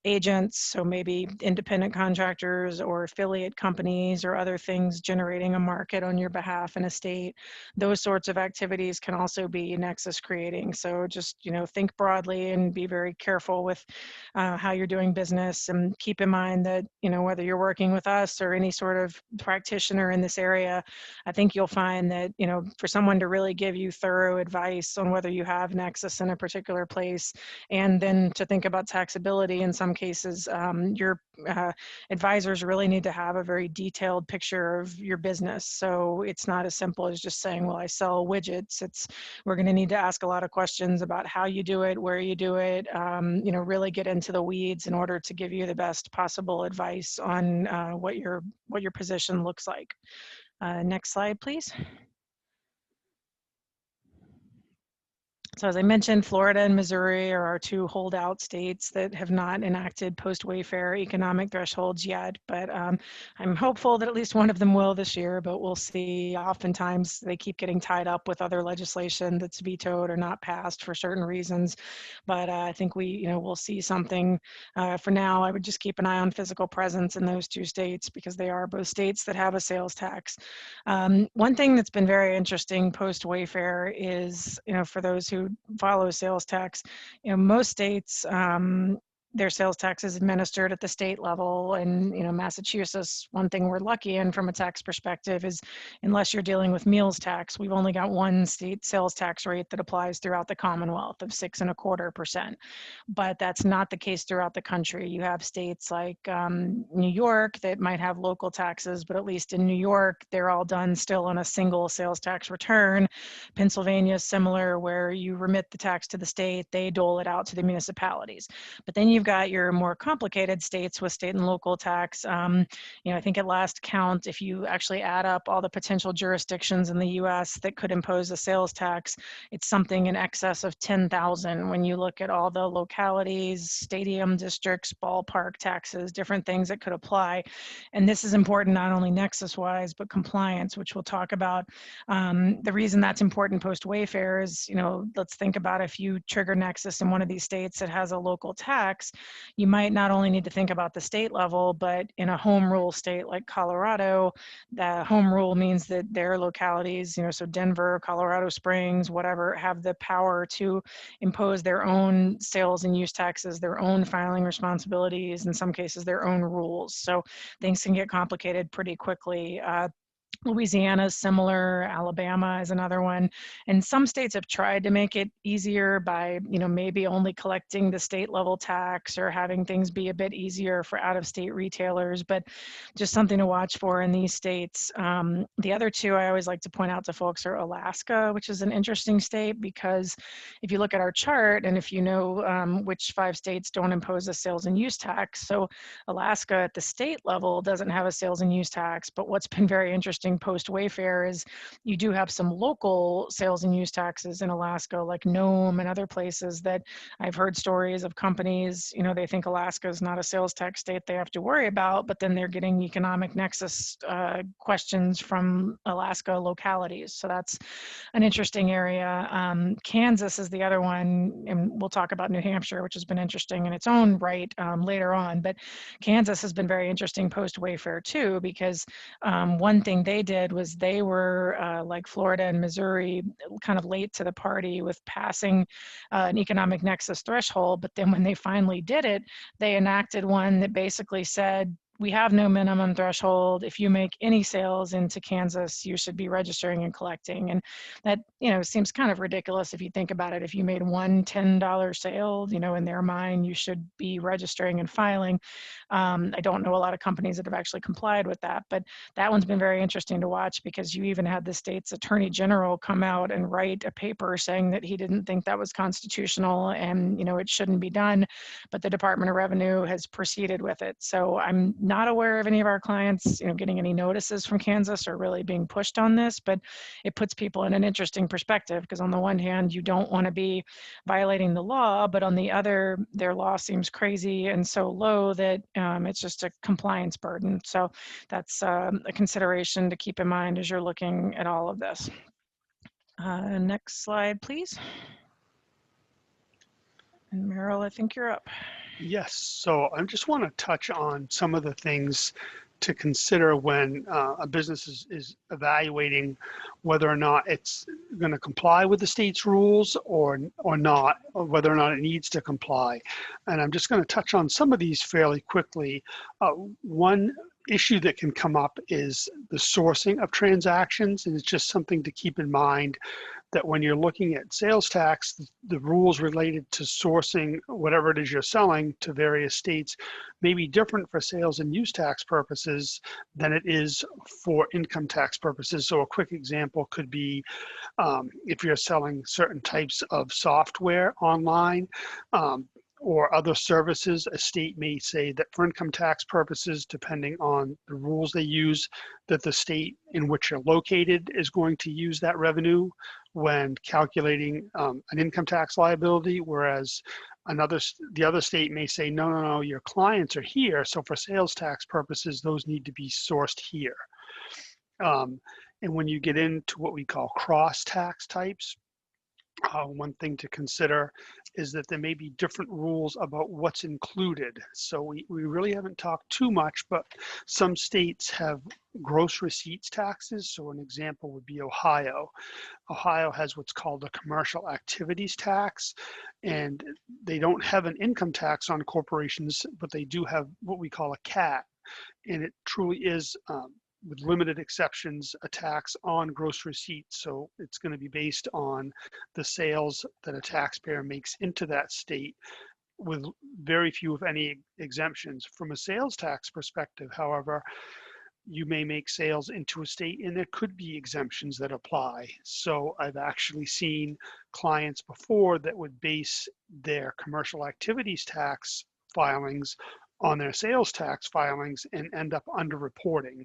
agents, so maybe independent contractors or affiliate companies or other things generating a market on your behalf in a state. Those sorts of activities can also be nexus creating. So just think broadly and be very careful with how you're doing business, and keep in mind that, whether you're working with us or any sort of practitioner in this area, I think you'll find that, for someone to really give you thorough advice on whether you have nexus in a particular place, and then to think about taxability in some cases, your advisors really need to have a very detailed picture of your business. So it's not as simple as just saying, well, I sell widgets. We're going to need to ask a lot of questions about how you do it, where you do it, really get into the weeds in order to give you the best possible advice on what your position looks like. Next slide, please. So as I mentioned, Florida and Missouri are our two holdout states that have not enacted post-Wayfair economic thresholds yet, but I'm hopeful that at least one of them will this year, but we'll see. Oftentimes they keep getting tied up with other legislation that's vetoed or not passed for certain reasons, but I think we'll see something. For now, I would just keep an eye on physical presence in those two states because they are both states that have a sales tax. One thing that's been very interesting post-Wayfair is, for those who follow sales tax, most states, their sales tax is administered at the state level. And, Massachusetts, one thing we're lucky in from a tax perspective is unless you're dealing with meals tax, we've only got one state sales tax rate that applies throughout the Commonwealth of 6.25%. But that's not the case throughout the country. You have states like New York that might have local taxes, but at least in New York, they're all done still on a single sales tax return. Pennsylvania is similar, where you remit the tax to the state, they dole it out to the municipalities. But then you've got your more complicated states with state and local tax. I think at last count, if you actually add up all the potential jurisdictions in the US that could impose a sales tax, it's something in excess of 10,000 when you look at all the localities, stadium districts, ballpark taxes, different things that could apply. And this is important not only nexus-wise, but compliance, which we'll talk about. The reason that's important post-Wayfair is, let's think about if you trigger nexus in one of these states that has a local tax, you might not only need to think about the state level, but in a home rule state like Colorado, the home rule means that their localities, so Denver, Colorado Springs, whatever, have the power to impose their own sales and use taxes, their own filing responsibilities, in some cases their own rules. So things can get complicated pretty quickly. Louisiana is similar, Alabama is another one. And some states have tried to make it easier by, maybe only collecting the state level tax or having things be a bit easier for out-of-state retailers, but just something to watch for in these states. The other two I always like to point out to folks are Alaska, which is an interesting state because if you look at our chart and if you know which 5 states don't impose a sales and use tax, so Alaska at the state level doesn't have a sales and use tax, but what's been very interesting post-Wayfair is you do have some local sales and use taxes in Alaska, like Nome and other places that I've heard stories of companies, they think Alaska is not a sales tax state they have to worry about, but then they're getting economic nexus questions from Alaska localities. So that's an interesting area. Kansas is the other one, and we'll talk about New Hampshire, which has been interesting in its own right later on, but Kansas has been very interesting post-Wayfair too, because one thing they did was they were like Florida and Missouri, kind of late to the party with passing an economic nexus threshold. But then when they finally did it, they enacted one that basically said, we have no minimum threshold. If you make any sales into Kansas, you should be registering and collecting. And that, seems kind of ridiculous if you think about it. If you made one $10 sale, in their mind, you should be registering and filing. I don't know a lot of companies that have actually complied with that, but that one's been very interesting to watch because you even had the state's attorney general come out and write a paper saying that he didn't think that was constitutional and, it shouldn't be done, but the Department of Revenue has proceeded with it. So I'm not aware of any of our clients, getting any notices from Kansas or really being pushed on this, but it puts people in an interesting perspective because on the one hand, you don't want to be violating the law, but on the other, their law seems crazy and so low that it's just a compliance burden. So that's a consideration to keep in mind as you're looking at all of this. Next slide, please. And Merrill, I think you're up. Yes, so I just want to touch on some of the things to consider when a business is evaluating whether or not it's going to comply with the state's rules or not, or whether or not it needs to comply. And I'm just going to touch on some of these fairly quickly. One issue that can come up is the sourcing of transactions, and it's just something to keep in mind that when you're looking at sales tax, the rules related to sourcing whatever it is you're selling to various states may be different for sales and use tax purposes than it is for income tax purposes. So a quick example could be if you're selling certain types of software online, or other services. A state may say that for income tax purposes, depending on the rules they use, that the state in which you're located is going to use that revenue when calculating an income tax liability, whereas the other state may say, no, no, no, your clients are here, so for sales tax purposes, those need to be sourced here. And when you get into what we call cross tax types, one thing to consider is that there may be different rules about what's included. So we really haven't talked too much, but some states have gross receipts taxes. So an example would be Ohio. Ohio has what's called a commercial activities tax, and they don't have an income tax on corporations, but they do have what we call a CAT. And it truly is, with limited exceptions, a tax on gross receipts. So it's going to be based on the sales that a taxpayer makes into that state, with very few, if any, exemptions. From a sales tax perspective, however, you may make sales into a state and there could be exemptions that apply. So I've actually seen clients before that would base their commercial activities tax filings on their sales tax filings and end up underreporting.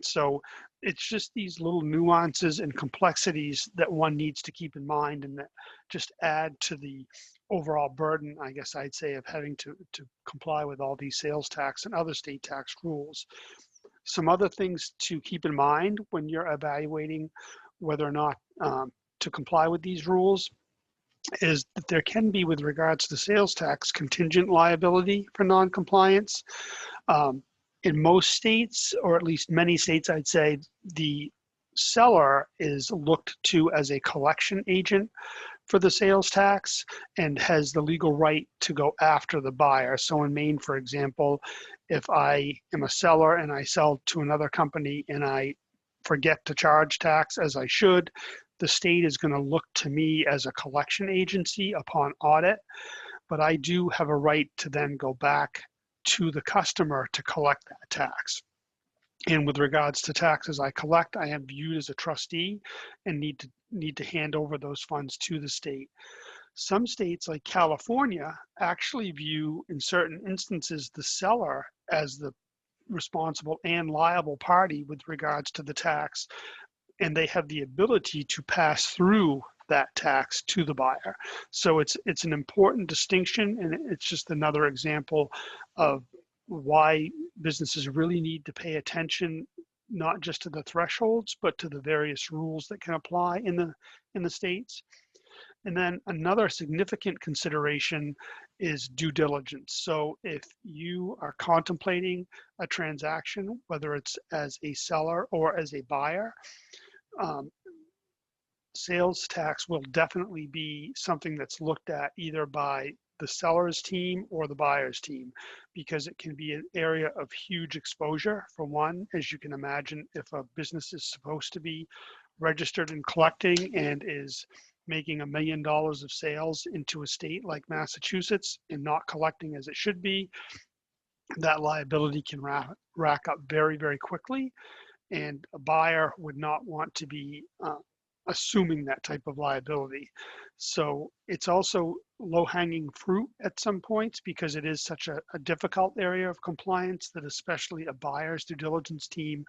So it's just these little nuances and complexities that one needs to keep in mind, and that just add to the overall burden, I guess I'd say, of having to comply with all these sales tax and other state tax rules. Some other things to keep in mind when you're evaluating whether or not to comply with these rules is that there can be, with regards to sales tax, contingent liability for non-compliance. In most states, or at least many states, I'd say, the seller is looked to as a collection agent for the sales tax and has the legal right to go after the buyer. So in Maine, for example, if I am a seller and I sell to another company and I forget to charge tax as I should, the state is going to look to me as a collection agency upon audit, but I do have a right to then go back to the customer to collect that tax. And with regards to taxes I collect, I am viewed as a trustee and need to hand over those funds to the state. Some states, like California, actually view, in certain instances, the seller as the responsible and liable party with regards to the tax, and they have the ability to pass through that tax to the buyer. So it's an important distinction, and it's just another example of why businesses really need to pay attention, not just to the thresholds, but to the various rules that can apply in the states. And then another significant consideration is due diligence. So if you are contemplating a transaction, whether it's as a seller or as a buyer, sales tax will definitely be something that's looked at either by the seller's team or the buyer's team, because it can be an area of huge exposure. For one, as you can imagine, if a business is supposed to be registered and collecting and is making $1 million of sales into a state like Massachusetts and not collecting as it should be, that liability can rack up very, very quickly. And a buyer would not want to be assuming that type of liability. So it's also low-hanging fruit at some points, because it is such a difficult area of compliance that especially a buyer's due diligence team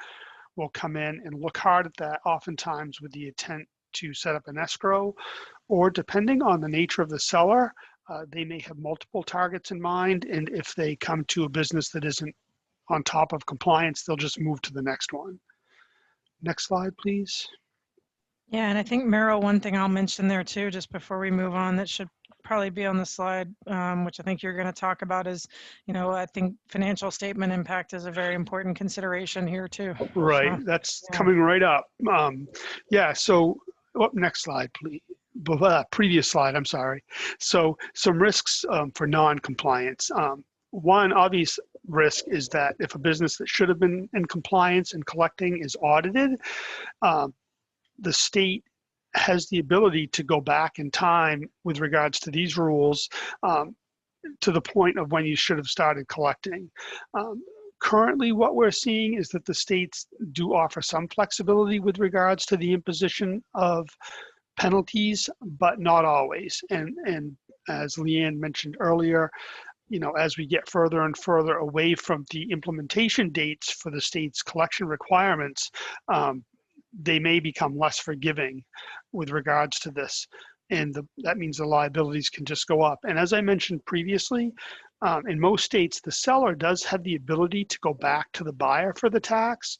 will come in and look hard at that, oftentimes with the intent to set up an escrow, or depending on the nature of the seller, they may have multiple targets in mind, and if they come to a business that isn't on top of compliance, they'll just move to the next one. Next slide, please. Yeah, and I think, Merrill, one thing I'll mention there too, just before we move on, that should probably be on the slide, which I think you're going to talk about, is, I think financial statement impact is a very important consideration here too. Right, So, that's yeah. coming right up. Yeah, so next slide, please. Previous slide, I'm sorry. So some risks for non-compliance. One obvious risk is that if a business that should have been in compliance and collecting is audited, the state has the ability to go back in time with regards to these rules to the point of when you should have started collecting. Currently, what we're seeing is that the states do offer some flexibility with regards to the imposition of penalties, but not always. And as Leanne mentioned earlier, as we get further and further away from the implementation dates for the state's collection requirements, they may become less forgiving with regards to this. And that means the liabilities can just go up. And as I mentioned previously, in most states, the seller does have the ability to go back to the buyer for the tax,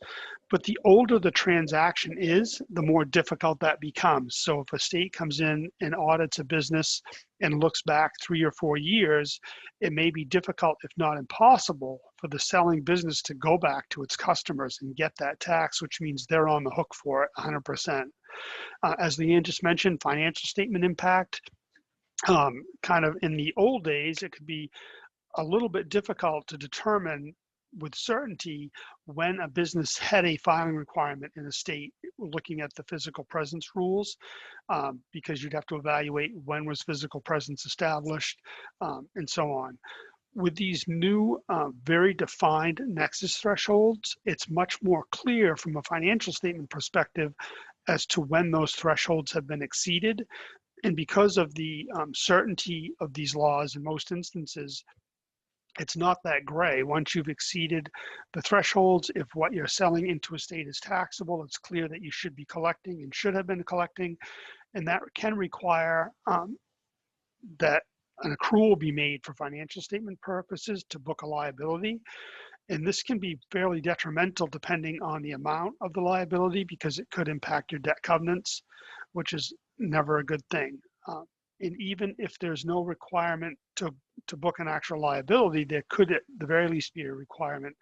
but the older the transaction is, the more difficult that becomes. So if a state comes in and audits a business and looks back 3 or 4 years, it may be difficult, if not impossible, for the selling business to go back to its customers and get that tax, which means they're on the hook for it 100%. As Leanne just mentioned, financial statement impact, kind of in the old days, it could be a little bit difficult to determine with certainty when a business had a filing requirement in a state, looking at the physical presence rules, because you'd have to evaluate when was physical presence established, and so on. With these new, very defined nexus thresholds, it's much more clear from a financial statement perspective as to when those thresholds have been exceeded. And because of the certainty of these laws in most instances, it's not that gray. Once you've exceeded the thresholds, if what you're selling into a state is taxable, it's clear that you should be collecting and should have been collecting. And that can require that an accrual be made for financial statement purposes to book a liability. And this can be fairly detrimental depending on the amount of the liability, because it could impact your debt covenants, which is never a good thing. And even if there's no requirement to book an actual liability, there could at the very least be a requirement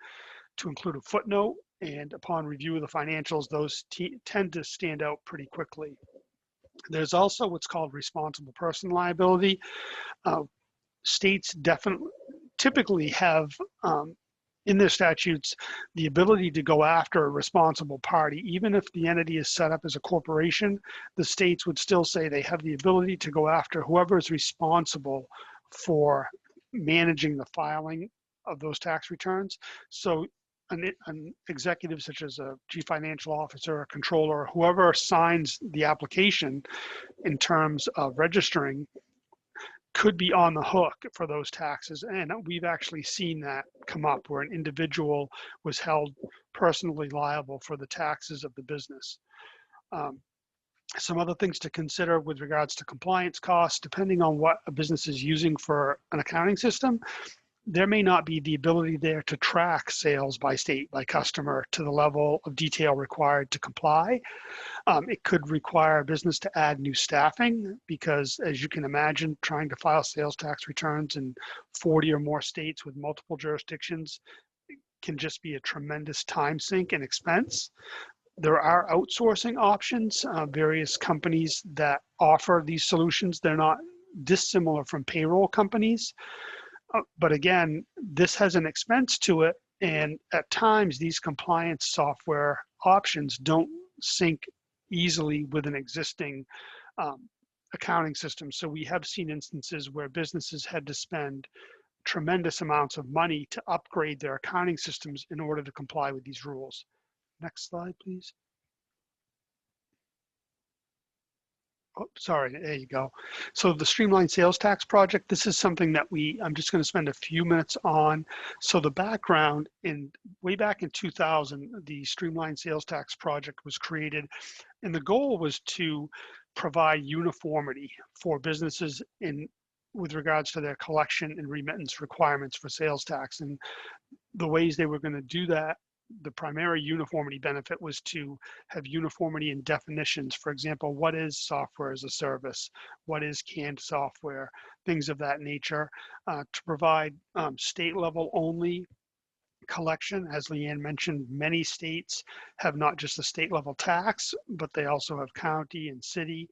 to include a footnote. And upon review of the financials, those tend to stand out pretty quickly. There's also what's called responsible person liability. States typically have in their statutes the ability to go after a responsible party. Even if the entity is set up as a corporation, the states would still say they have the ability to go after whoever is responsible for managing the filing of those tax returns. So an executive such as a chief financial officer, a controller, whoever signs the application in terms of registering could be on the hook for those taxes. And we've actually seen that come up where an individual was held personally liable for the taxes of the business. Some other things to consider with regards to compliance costs, depending on what a business is using for an accounting system, there may not be the ability there to track sales by state, by customer, to the level of detail required to comply. It could require a business to add new staffing because, as you can imagine, trying to file sales tax returns in 40 or more states with multiple jurisdictions can just be a tremendous time sink and expense. There are outsourcing options, various companies that offer these solutions. They're not dissimilar from payroll companies. But again, this has an expense to it. And at times, these compliance software options don't sync easily with an existing accounting system. So we have seen instances where businesses had to spend tremendous amounts of money to upgrade their accounting systems in order to comply with these rules. Next slide, please. Oh, sorry, there you go. So the Streamlined Sales Tax Project, this is something that I'm just going to spend a few minutes on. So the background, way back in 2000, the Streamlined Sales Tax Project was created, and the goal was to provide uniformity for businesses with regards to their collection and remittance requirements for sales tax. And the ways they were going to do that, the primary uniformity benefit was to have uniformity in definitions. For example, what is software as a service? What is canned software? Things of that nature. To provide state level only collection. As Leanne mentioned, many states have not just a state level tax, but they also have county and city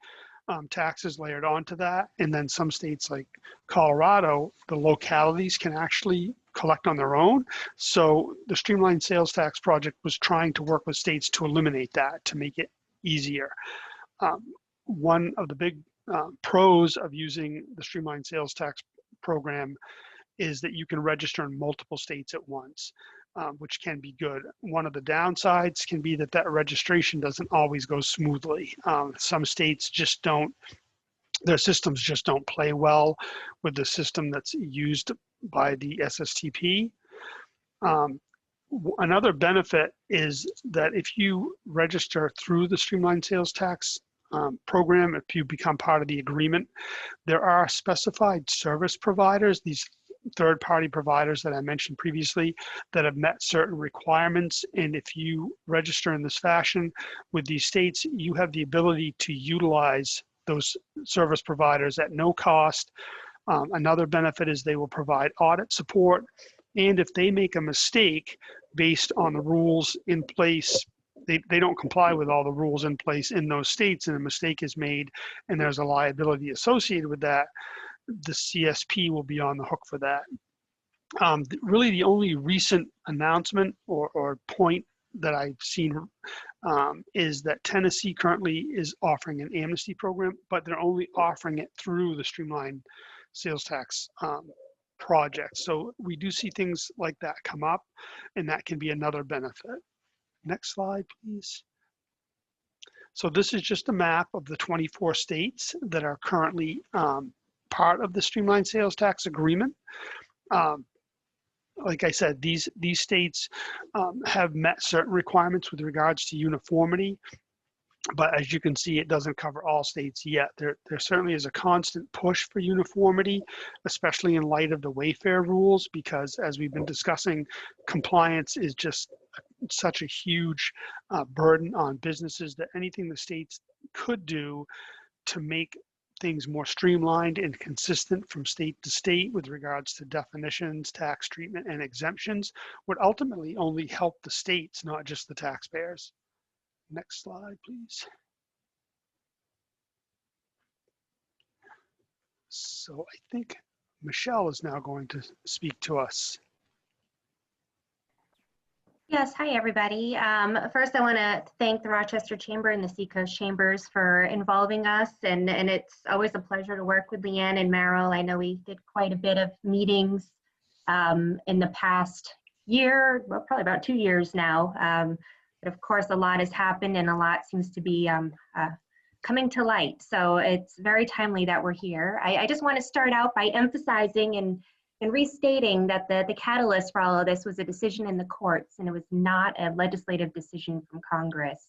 taxes layered onto that. And then some states like Colorado, the localities can actually collect on their own. So the Streamlined Sales Tax Project was trying to work with states to eliminate that, to make it easier. One of the big pros of using the Streamlined Sales Tax Program is that you can register in multiple states at once. which can be good. One of the downsides can be that that registration doesn't always go smoothly. Some states just don't, their systems just don't play well with the system that's used by the SSTP. Another benefit is that if you register through the Streamlined Sales Tax program, if you become part of the agreement, there are specified service providers, these third-party providers that I mentioned previously, that have met certain requirements. And if you register in this fashion with these states, you have the ability to utilize those service providers at no cost. Another benefit is they will provide audit support. And if they make a mistake based on the rules in place, they don't comply with all the rules in place in those states, and a mistake is made and there's a liability associated with that, the CSP will be on the hook for that. Really the only recent announcement or point that I've seen is that Tennessee currently is offering an amnesty program, but they're only offering it through the Streamlined Sales Tax project. So we do see things like that come up, and that can be another benefit. Next slide, please. So this is just a map of the 24 states that are currently part of the Streamlined Sales Tax Agreement. Like I said, these states have met certain requirements with regards to uniformity, but as you can see, it doesn't cover all states yet. There certainly is a constant push for uniformity, especially in light of the Wayfair rules, because as we've been discussing, compliance is just such a huge burden on businesses that anything the states could do to make things more streamlined and consistent from state to state with regards to definitions, tax treatment, and exemptions would ultimately only help the states, not just the taxpayers. Next slide, please. So I think Michele is now going to speak to us. Yes, hi everybody. First I want to thank the Rochester Chamber and the Seacoast Chambers for involving us, and it's always a pleasure to work with Leanne and Merrill. I know we did quite a bit of meetings in the past year, well, probably about 2 years now. But of course, a lot has happened and a lot seems to be coming to light. So it's very timely that we're here. I just want to start out by emphasizing and restating that the catalyst for all of this was a decision in the courts, and it was not a legislative decision from Congress.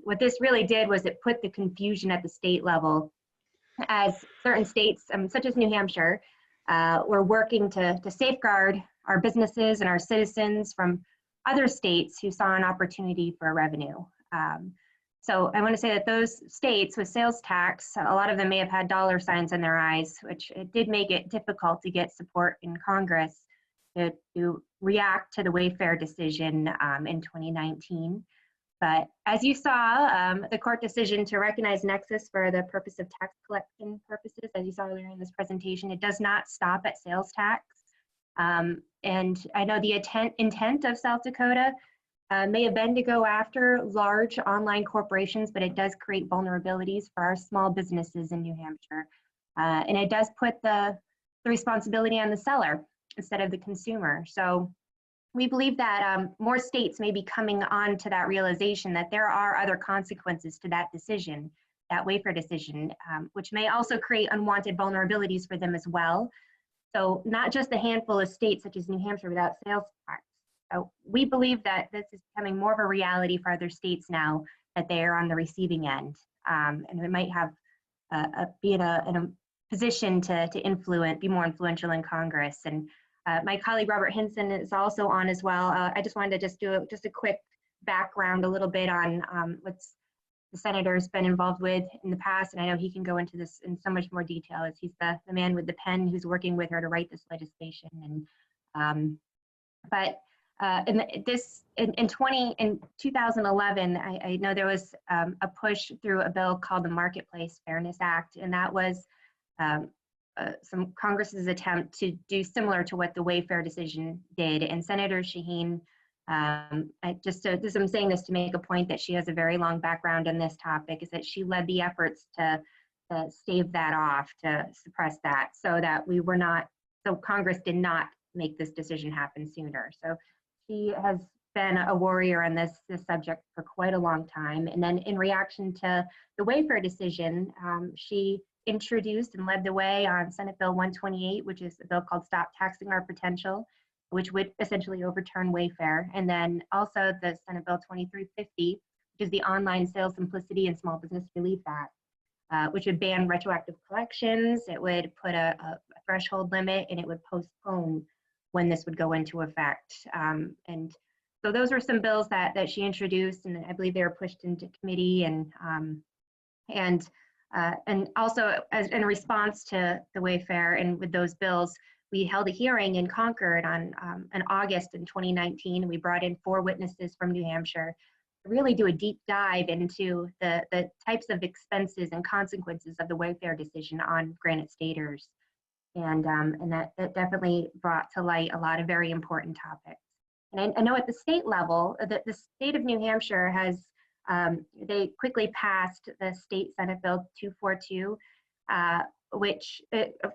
What this really did was it put the confusion at the state level, as certain states, such as New Hampshire, were working to safeguard our businesses and our citizens from other states who saw an opportunity for revenue. So I want to say that those states with sales tax, a lot of them may have had dollar signs in their eyes, which it did make it difficult to get support in Congress to react to the Wayfair decision in 2019. But as you saw, the court decision to recognize nexus for the purpose of tax collection purposes, as you saw earlier in this presentation, it does not stop at sales tax. And I know the intent of South Dakota may have been to go after large online corporations, but it does create vulnerabilities for our small businesses in New Hampshire. And it does put the responsibility on the seller instead of the consumer. So we believe that more states may be coming on to that realization that there are other consequences to that decision, that Wayfair decision, which may also create unwanted vulnerabilities for them as well. So not just a handful of states such as New Hampshire without sales tax. So we believe that this is becoming more of a reality for other states now that they are on the receiving end. And we might have be in a position to influence, be more influential in Congress. And my colleague Robert Henson is also on as well. I just wanted to just do a quick background a little bit on what's the senator's been involved with in the past, and I know he can go into this in so much more detail as he's the man with the pen who's working with her to write this legislation. And in 2011, I know there was a push through a bill called the Marketplace Fairness Act, and that was some Congress's attempt to do similar to what the Wayfair decision did. And Senator Shaheen, I'm saying this to make a point that she has a very long background in this topic, is that she led the efforts to stave that off, to suppress that, so that we were not, so Congress did not make this decision happen sooner. So She has been a warrior on this subject for quite a long time. And then in reaction to the Wayfair decision, she introduced and led the way on Senate Bill 128, which is a bill called Stop Taxing Our Potential, which would essentially overturn Wayfair. And then also the Senate Bill 2350, which is the Online Sales Simplicity and Small Business Relief Act, which would ban retroactive collections. It would put a threshold limit, and it would postpone when this would go into effect. And so those were some bills that she introduced, and I believe they were pushed into committee. And also, as in response to the Wayfair and with those bills, we held a hearing in Concord in August in 2019. We brought in 4 witnesses from New Hampshire to really do a deep dive into the types of expenses and consequences of the Wayfair decision on Granite Staters. And that definitely brought to light a lot of very important topics. And I know at the state level, the state of New Hampshire has, they quickly passed the State Senate Bill 242, which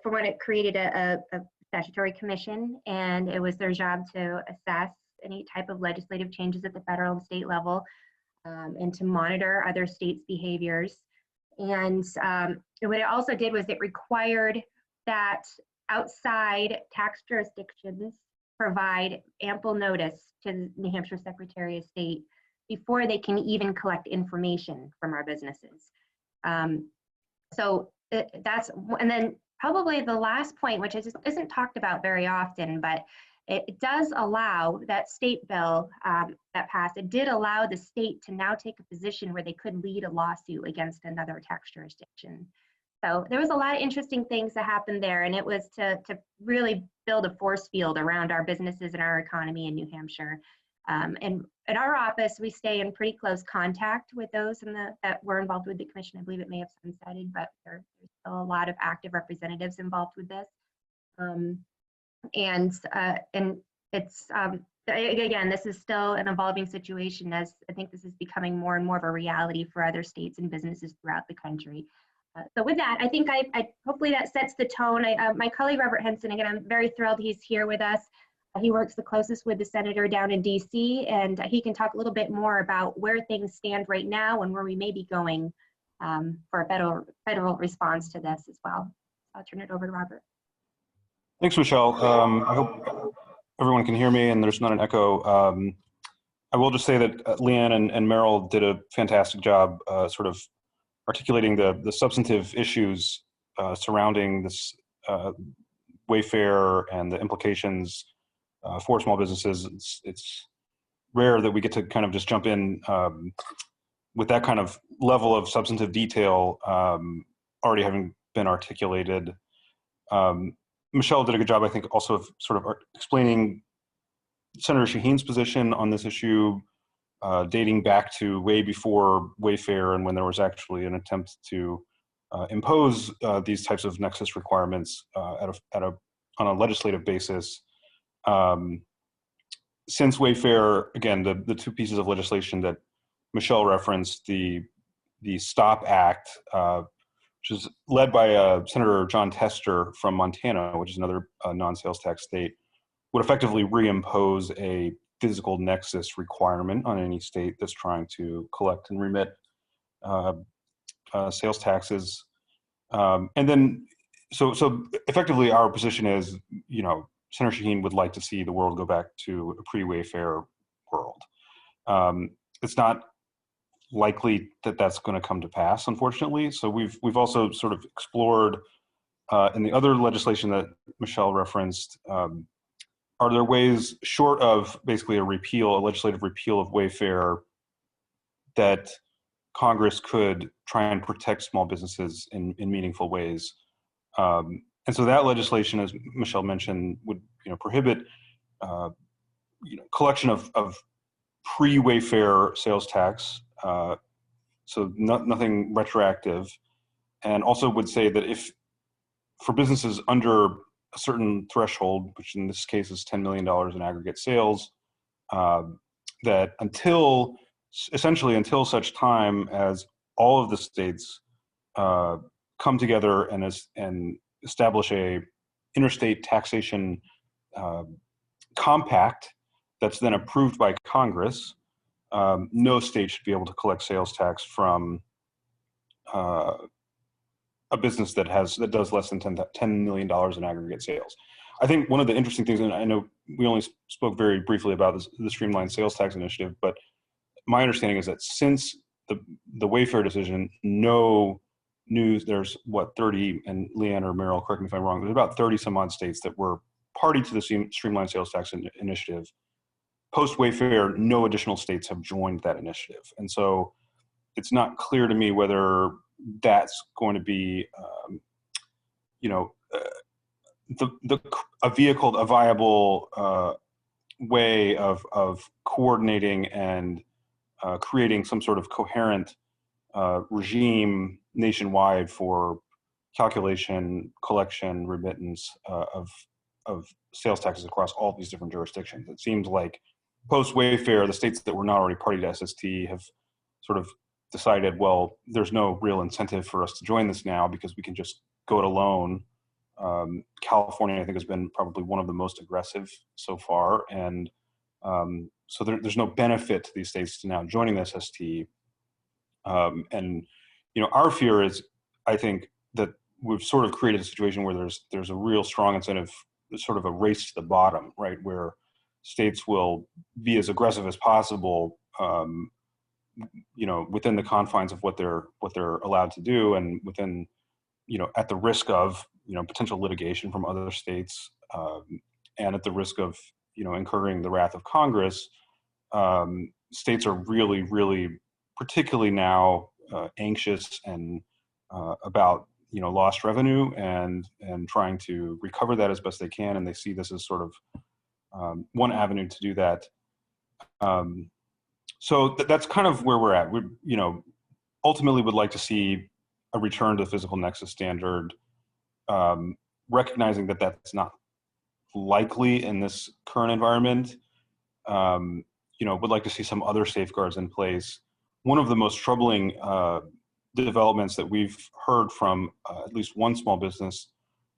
for one, it created a statutory commission, and it was their job to assess any type of legislative changes at the federal and state level, and to monitor other states' behaviors. And what it also did was it required that outside tax jurisdictions provide ample notice to the New Hampshire Secretary of State before they can even collect information from our businesses. So that's, and then probably the last point, which isn't talked about very often, but it does allow that state bill that passed, it did allow the state to now take a position where they could lead a lawsuit against another tax jurisdiction. So there was a lot of interesting things that happened there, and it was to really build a force field around our businesses and our economy in New Hampshire. And at our office, we stay in pretty close contact with those that were involved with the commission. I believe it may have sunsetted, but there's still a lot of active representatives involved with this. And it's, again, this is still an evolving situation, as I think this is becoming more and more of a reality for other states and businesses throughout the country. So with that, I think I hopefully that sets the tone. My colleague, Robert Henson, again, I'm very thrilled he's here with us. He works the closest with the senator down in DC, and he can talk a little bit more about where things stand right now and where we may be going for a federal response to this as well. I'll turn it over to Robert. Thanks, Michele. I hope everyone can hear me and there's not an echo. I will just say that Leanne and Merrill did a fantastic job sort of articulating the substantive issues surrounding this Wayfair and the implications for small businesses. It's rare that we get to kind of just jump in with that kind of level of substantive detail already having been articulated. Michele did a good job, I think, also of sort of explaining Senator Shaheen's position on this issue, dating back to way before Wayfair and when there was actually an attempt to impose these types of nexus requirements on a legislative basis. Since Wayfair, again, the 2 pieces of legislation that Michele referenced, the STOP Act, which is led by Senator Jon Tester from Montana, which is another non-sales tax state, would effectively reimpose a physical nexus requirement on any state that's trying to collect and remit sales taxes. And then, so effectively our position is, you know, Senator Shaheen would like to see the world go back to a pre-Wayfair world. It's not likely that that's going to come to pass, unfortunately. So we've also sort of explored in the other legislation that Michele referenced, are there ways short of basically a legislative repeal of Wayfair, that Congress could try and protect small businesses in meaningful ways? And so that legislation, as Michele mentioned, would prohibit collection of pre-Wayfair sales tax, so nothing retroactive, and also would say that if for businesses under a certain threshold, which in this case is $10 million in aggregate sales, that essentially until such time as all of the states come together and establish a interstate taxation compact that's then approved by Congress, no state should be able to collect sales tax from a business that does less than $10 million in aggregate sales. I think one of the interesting things, and I know we only spoke very briefly about the Streamlined Sales Tax Initiative, but my understanding is that since the Wayfair decision, no news, there's 30, and Leanne or Merrill, correct me if I'm wrong, there's about 30 some odd states that were party to the Streamlined Sales Tax Initiative. Post Wayfair, no additional states have joined that initiative. And so it's not clear to me whether that's going to be, a viable way of coordinating and creating some sort of coherent regime nationwide for calculation, collection, remittance of sales taxes across all these different jurisdictions. It seems like post Wayfair, the states that were not already party to SST have sort of decided, well, there's no real incentive for us to join this now because we can just go it alone. California, I think, has been probably one of the most aggressive so far. And so there's no benefit to these states to now joining the SST. And, our fear is, I think, that we've sort of created a situation where there's a real strong incentive, sort of a race to the bottom, right? Where states will be as aggressive as possible, within the confines of what they're allowed to do, and within, at the risk of, potential litigation from other states, and at the risk of, incurring the wrath of Congress. States are really, really, particularly now, anxious and about, lost revenue and trying to recover that as best they can, and they see this as sort of one avenue to do that. So that's kind of where we're at. We, ultimately would like to see a return to the physical nexus standard, recognizing that that's not likely in this current environment. Would like to see some other safeguards in place. One of the most troubling developments that we've heard from at least one small business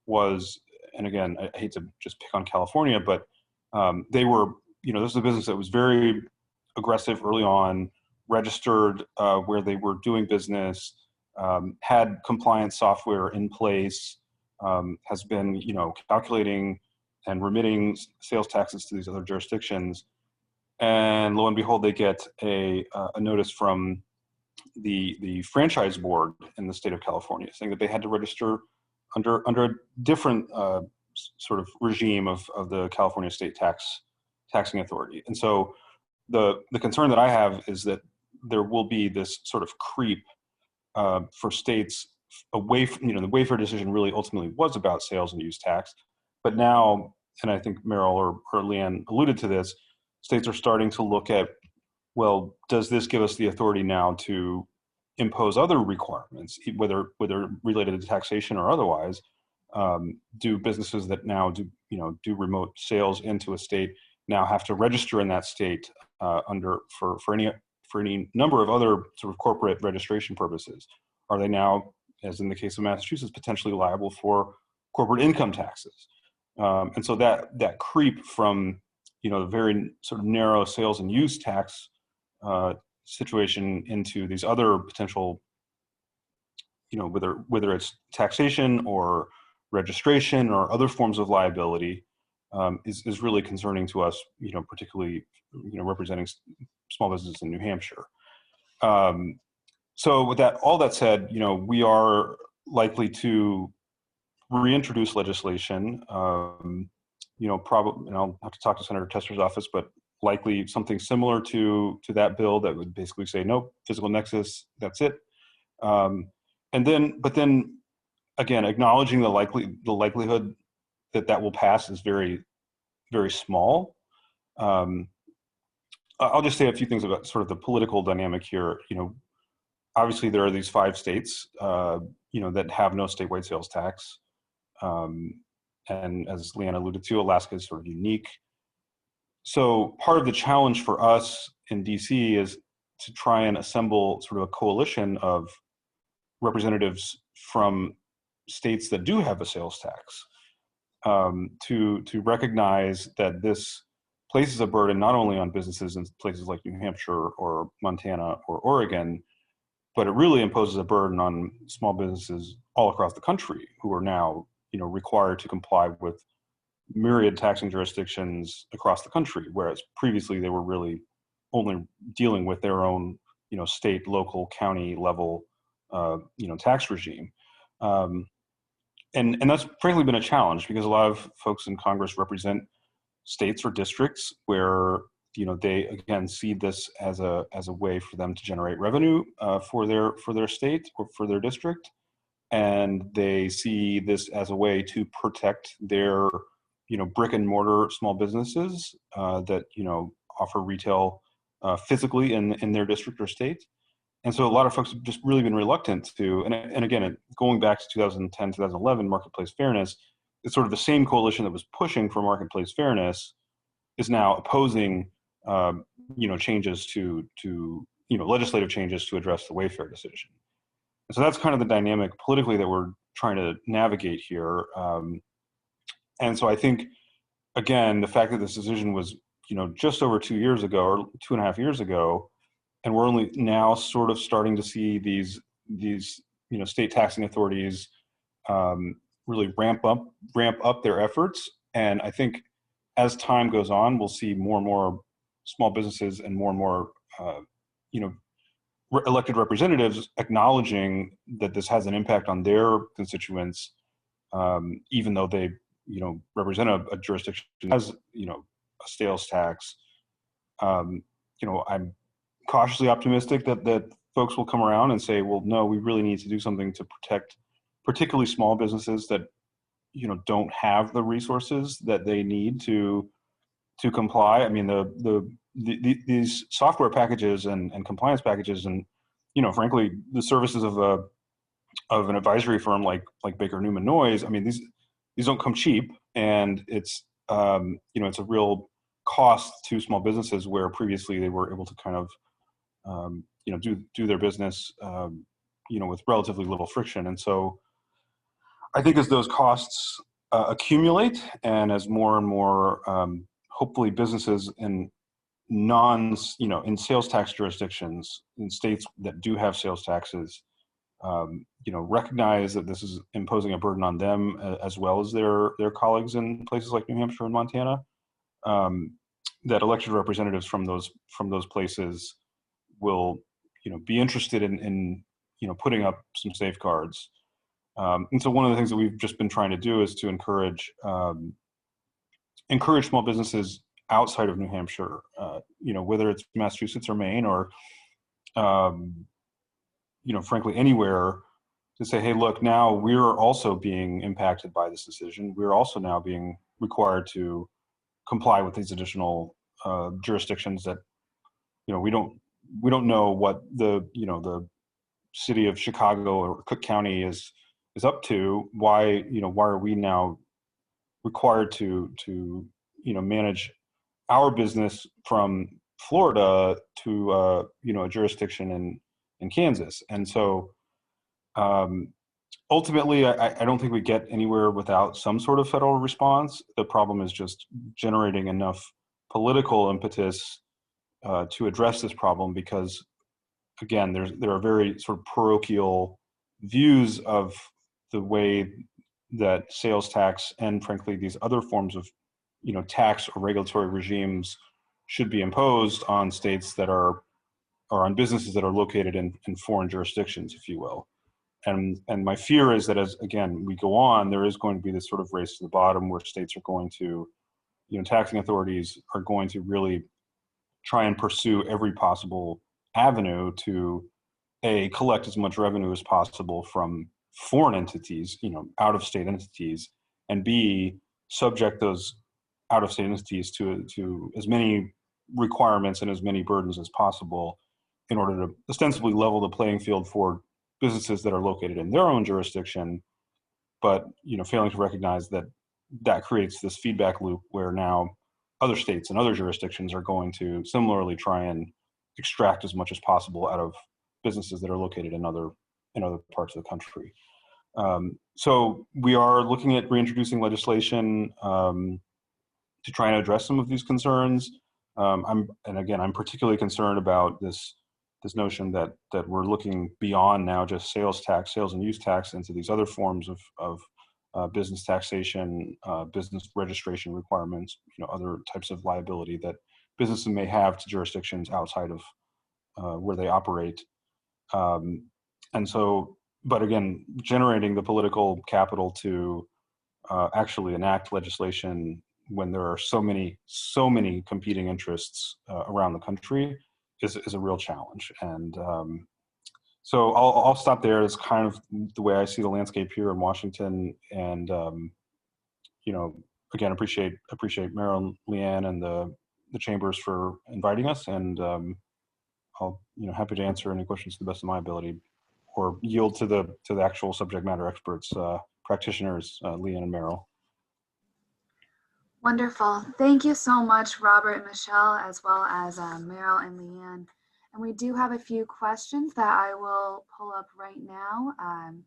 was, and again, I hate to just pick on California, but they were, this is a business that was very aggressive early on, registered where they were doing business, had compliance software in place, has been, calculating and remitting sales taxes to these other jurisdictions. And lo and behold, they get a notice from the franchise board in the state of California saying that they had to register under a different sort of regime of the California state taxing authority. And so the concern that I have is that there will be this sort of creep for states away from, the Wayfair decision really ultimately was about sales and use tax. But now, and I think Merrill or Leanne alluded to this, states are starting to look at, well, does this give us the authority now to impose other requirements, whether related to taxation or otherwise? Do businesses that now do remote sales into a state now have to register in that state for any number of other sort of corporate registration purposes? Are they now, as in the case of Massachusetts, potentially liable for corporate income taxes? And so that creep from the very sort of narrow sales and use tax situation into these other potential, whether it's taxation or registration or other forms of liability, is really concerning to us, particularly, representing small businesses in New Hampshire. So with all that said, we are likely to reintroduce legislation, probably, and I'll have to talk to Senator Tester's office, but likely something similar to that bill that would basically say, nope, physical nexus, that's it. But then again, acknowledging the likelihood that will pass is very, very small. I'll just say a few things about sort of the political dynamic here. Obviously there are these 5 states, that have no statewide sales tax. And as Leanne alluded to, Alaska is sort of unique. So part of the challenge for us in DC is to try and assemble sort of a coalition of representatives from states that do have a sales tax, to recognize that this places a burden not only on businesses in places like New Hampshire or Montana or Oregon, but it really imposes a burden on small businesses all across the country who are now, required to comply with myriad taxing jurisdictions across the country, whereas previously they were really only dealing with their own, state, local, county level, tax regime. And that's frankly been a challenge because a lot of folks in Congress represent states or districts where they again see this as a way for them to generate revenue for their state or for their district, and they see this as a way to protect their brick and mortar small businesses that offer retail physically in their district or state. And so a lot of folks have just really been reluctant to, and again, going back to 2010, 2011, marketplace fairness, it's sort of the same coalition that was pushing for marketplace fairness is now opposing, changes to legislative changes to address the Wayfair decision. And so that's kind of the dynamic politically that we're trying to navigate here. And so I think, again, the fact that this decision was, just over 2 years ago or 2.5 years ago, and we're only now sort of starting to see these state taxing authorities really ramp up their efforts. And I think as time goes on, we'll see more and more small businesses and more elected representatives acknowledging that this has an impact on their constituents, even though they represent a jurisdiction that has a sales tax. I'm cautiously optimistic that folks will come around and say, well, no, we really need to do something to protect particularly small businesses that don't have the resources that they need to comply. I mean, these software packages and compliance packages, and frankly, the services of an advisory firm like Baker Newman Noyes. I mean, these don't come cheap, and it's it's a real cost to small businesses where previously they were able to kind of do their business with relatively little friction. And so I think as those costs accumulate, and as more and more hopefully businesses in in sales tax jurisdictions in states that do have sales taxes recognize that this is imposing a burden on them as well as their colleagues in places like New Hampshire and Montana, that elected representatives from those places will be interested in putting up some safeguards. And so one of the things that we've just been trying to do is to encourage small businesses outside of New Hampshire, whether it's Massachusetts or Maine or frankly anywhere, to say, hey, look, now we're also being impacted by this decision. We're also now being required to comply with these additional jurisdictions that we don't know what the city of Chicago or Cook County is up to. Why are we now required to manage our business from Florida to a jurisdiction in Kansas? And so ultimately, I don't think we get anywhere without some sort of federal response. The problem is just generating enough political impetus to address this problem, because again, there are very sort of parochial views of the way that sales tax and frankly these other forms of tax or regulatory regimes should be imposed on states that are on businesses that are located in foreign jurisdictions, if you will. And my fear is that as again we go on, there is going to be this sort of race to the bottom where states are going to, taxing authorities are going to really try and pursue every possible avenue to collect as much revenue as possible from foreign entities, out of state entities, and B, subject those out of state entities to as many requirements and as many burdens as possible in order to ostensibly level the playing field for businesses that are located in their own jurisdiction, but failing to recognize that creates this feedback loop where now other states and other jurisdictions are going to similarly try and extract as much as possible out of businesses that are located in other parts of the country. So we are looking at reintroducing legislation try and address some of these concerns. I'm particularly concerned about this notion that we're looking beyond now just sales tax, sales and use tax, into these other forms of business taxation, business registration requirements, other types of liability that businesses may have to jurisdictions outside of where they operate. And so, but again, generating the political capital to actually enact legislation when there are so many competing interests around the country is a real challenge. And so I'll stop there. It's kind of the way I see the landscape here in Washington. And again, appreciate Merrill, Leanne, and the chambers for inviting us. And I'll happy to answer any questions to the best of my ability, or yield to the actual subject matter experts, practitioners, Leanne and Merrill. Wonderful. Thank you so much, Robert and Michele, as well as Merrill and Leanne. And we do have a few questions that I will pull up right now, and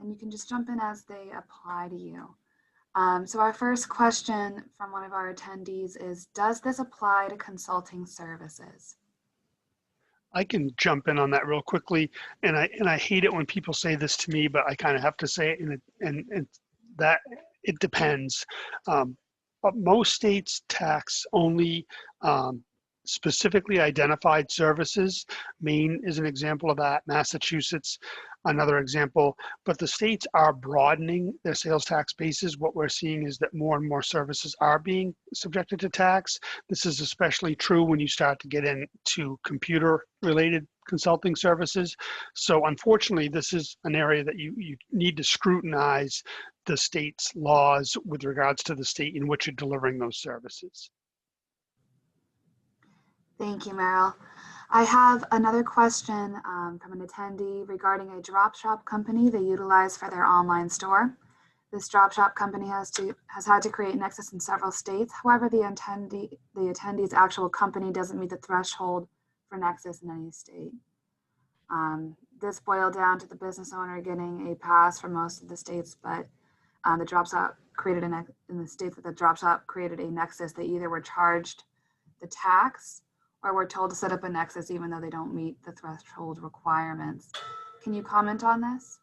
you can just jump in as they apply to you. So our first question from one of our attendees is, does this apply to consulting services? I can jump in on that real quickly, and I hate it when people say this to me, but I kind of have to say it, and that it depends. But most states tax only specifically identified services. Maine is an example of that. Massachusetts, another example. But the states are broadening their sales tax bases. What we're seeing is that more and more services are being subjected to tax. This is especially true when you start to get into computer-related consulting services. So unfortunately, this is an area that you need to scrutinize the state's laws with regards to the state in which you're delivering those services. Thank you, Merrill. I have another question from an attendee regarding a drop shop company they utilize for their online store. This drop shop company has had to create Nexus in several states. However, the attendee's actual company doesn't meet the threshold for Nexus in any state. This boiled down to the business owner getting a pass for most of the states, but the drop shop created in the states that the drop shop created a Nexus, they either were charged the tax or were told to set up a Nexus even though they don't meet the threshold requirements. Can you comment on this?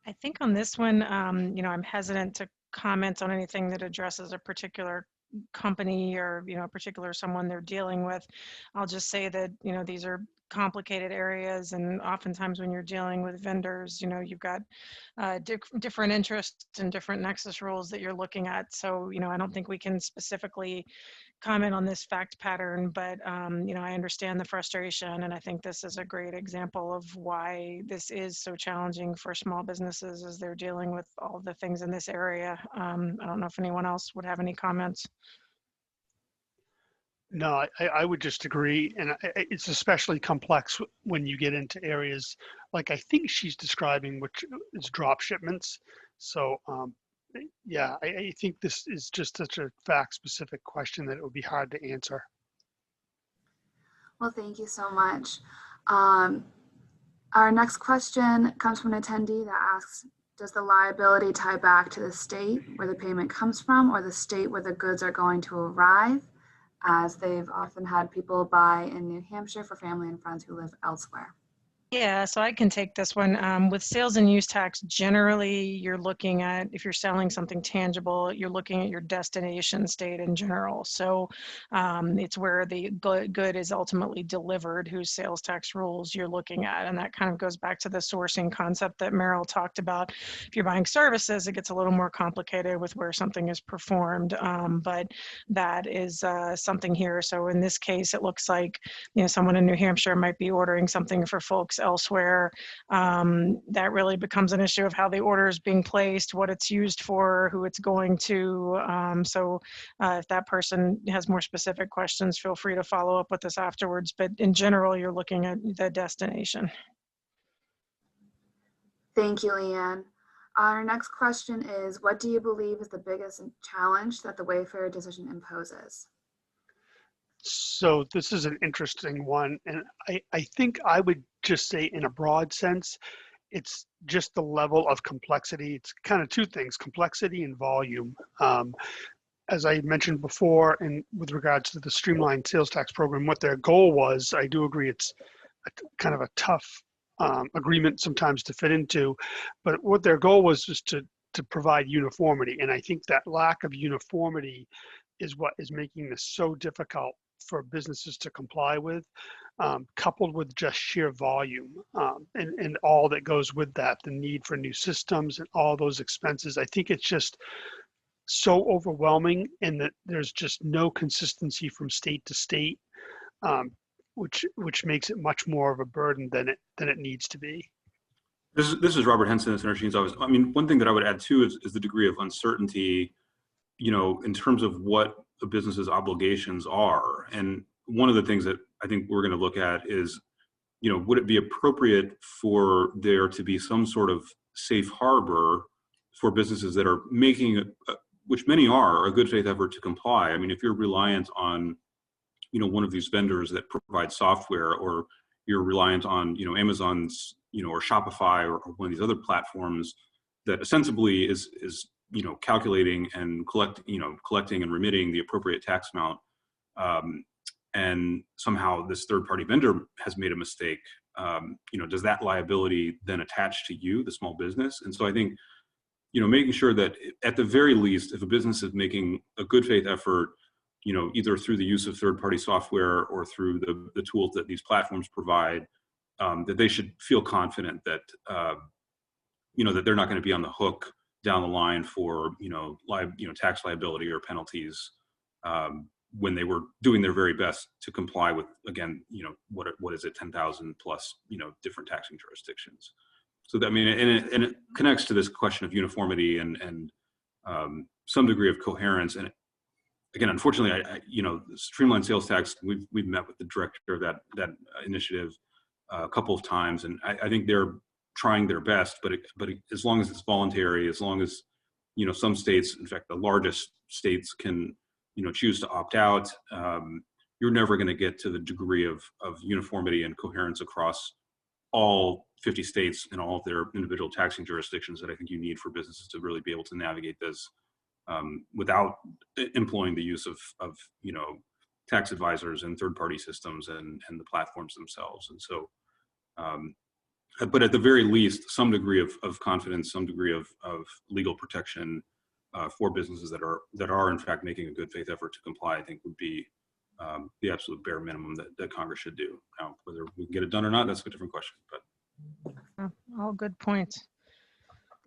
I think on this one, I'm hesitant to comment on anything that addresses a particular company or, a particular someone they're dealing with. I'll just say that, these are complicated areas, and oftentimes when you're dealing with vendors, you've got different interests and different nexus rules that you're looking at. So, I don't think we can specifically comment on this fact pattern, but I understand the frustration, and I think this is a great example of why this is so challenging for small businesses as they're dealing with all the things in this area. I don't know if anyone else would have any comments. No, I would just agree, and it's especially complex when you get into areas like I think she's describing, which is drop shipments. So yeah, I think this is just such a fact-specific question that it would be hard to answer. Well, thank you so much. Our next question comes from an attendee that asks, does the liability tie back to the state where the payment comes from or the state where the goods are going to arrive, as they've often had people buy in New Hampshire for family and friends who live elsewhere? Yeah, so I can take this one. With sales and use tax, generally you're looking at, if you're selling something tangible, you're looking at your destination state in general. So it's where the good is ultimately delivered, whose sales tax rules you're looking at. And that kind of goes back to the sourcing concept that Merrill talked about. If you're buying services, it gets a little more complicated with where something is performed, but that is something here. So in this case, it looks like, someone in New Hampshire might be ordering something for folks elsewhere. That really becomes an issue of how the order is being placed, what it's used for, who it's going to. So if that person has more specific questions, feel free to follow up with us afterwards. But in general, you're looking at the destination. Thank you, Leanne. Our next question is, what do you believe is the biggest challenge that the Wayfair decision imposes? So this is an interesting one, and I think I would just say in a broad sense, it's just the level of complexity. It's kind of two things, complexity and volume. as I mentioned before, and with regards to the streamlined sales tax program, what their goal was, I do agree it's kind of a tough agreement sometimes to fit into, but what their goal was just to provide uniformity. And I think that lack of uniformity is what is making this so difficult for businesses to comply with, coupled with just sheer volume and all that goes with that, the need for new systems and all those expenses. I think it's just so overwhelming, and that there's just no consistency from state to state, which makes it much more of a burden than it needs to be. This is Robert Henson at Senator Shaheen's office. I mean, one thing that I would add too is the degree of uncertainty, you know, in terms of what a business's obligations are. And one of the things that I think we're going to look at is, you know, would it be appropriate for there to be some sort of safe harbor for businesses that are making, which many are, a good faith effort to comply? I mean, if you're reliant on, you know, one of these vendors that provide software, or you're reliant on, you know, Amazon's, you know, or Shopify, or one of these other platforms that ostensibly is, you know, calculating and collecting and remitting the appropriate tax amount, and somehow this third-party vendor has made a mistake, you know, does that liability then attach to you, the small business? And so I think, you know, making sure that at the very least, if a business is making a good faith effort, you know, either through the use of third-party software or through the tools that these platforms provide, that they should feel confident that, you know, that they're not going to be on the hook down the line for, you know, tax liability or penalties, when they were doing their very best to comply with, again, you know, what is it, 10,000 plus, you know, different taxing jurisdictions. So that, I mean, and it connects to this question of uniformity and some degree of coherence. And again, unfortunately, you know, the streamlined sales tax, we've met with the director of that initiative a couple of times, and I think they're trying their best, but as long as it's voluntary, as long as, you know, some states, in fact, the largest states can, you know, choose to opt out, you're never going to get to the degree of uniformity and coherence across all 50 states and all of their individual taxing jurisdictions that I think you need for businesses to really be able to navigate this without employing the use of you know, tax advisors and third-party systems and the platforms themselves. And so, but at the very least, some degree of confidence, some degree of legal protection for businesses that are in fact making a good faith effort to comply, I think would be the absolute bare minimum that Congress should do. Now, whether we can get it done or not, that's a different question. But all good points.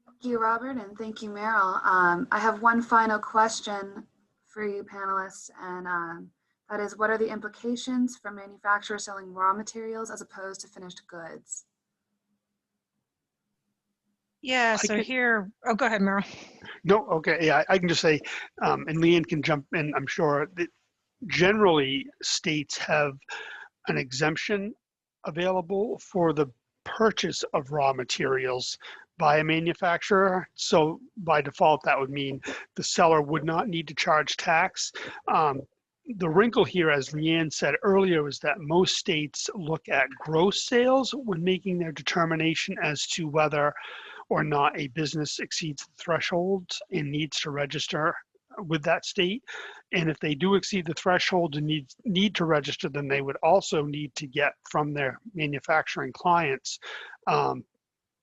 Thank you, Robert, and thank you, Merrill. I have one final question for you panelists, and that is, what are the implications for manufacturers selling raw materials as opposed to finished goods? Yeah, so here, oh, go ahead, Merrill. No, okay, yeah, I can just say, and Leanne can jump in, I'm sure, that generally states have an exemption available for the purchase of raw materials by a manufacturer. So by default, that would mean the seller would not need to charge tax. The wrinkle here, as Leanne said earlier, is that most states look at gross sales when making their determination as to whether or not a business exceeds the threshold and needs to register with that state. And if they do exceed the threshold and need to register, then they would also need to get from their manufacturing clients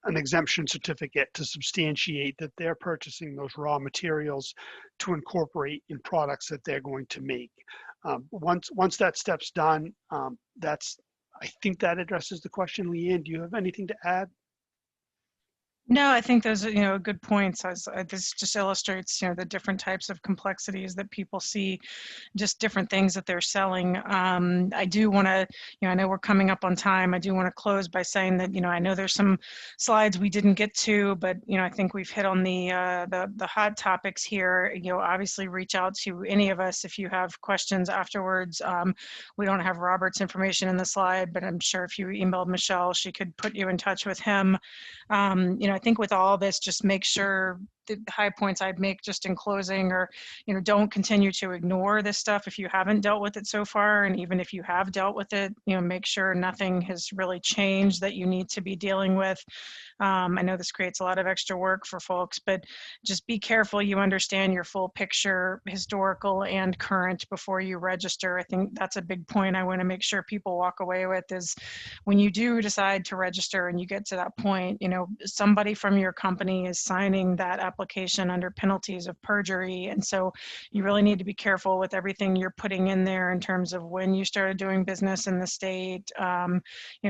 an exemption certificate to substantiate that they're purchasing those raw materials to incorporate in products that they're going to make. Once that step's done, I think that addresses the question. Leanne, do you have anything to add? No, I think those are, good points. This just illustrates, the different types of complexities that people see, just different things that they're selling. I do want to, I know we're coming up on time. I do want to close by saying that, I know there's some slides we didn't get to, but, I think we've hit on the hot topics here. Obviously reach out to any of us if you have questions afterwards. We don't have Robert's information in the slide, but I'm sure if you emailed Michele, she could put you in touch with him. I think with all this, just make sure the high points I'd make just in closing are, don't continue to ignore this stuff if you haven't dealt with it so far. And even if you have dealt with it, make sure nothing has really changed that you need to be dealing with. I know this creates a lot of extra work for folks, but just be careful you understand your full picture, historical and current, before you register. I think that's a big point I want to make sure people walk away with, is when you do decide to register and you get to that point, somebody from your company is signing that application under penalties of perjury. And so you really need to be careful with everything you're putting in there in terms of when you started doing business in the state.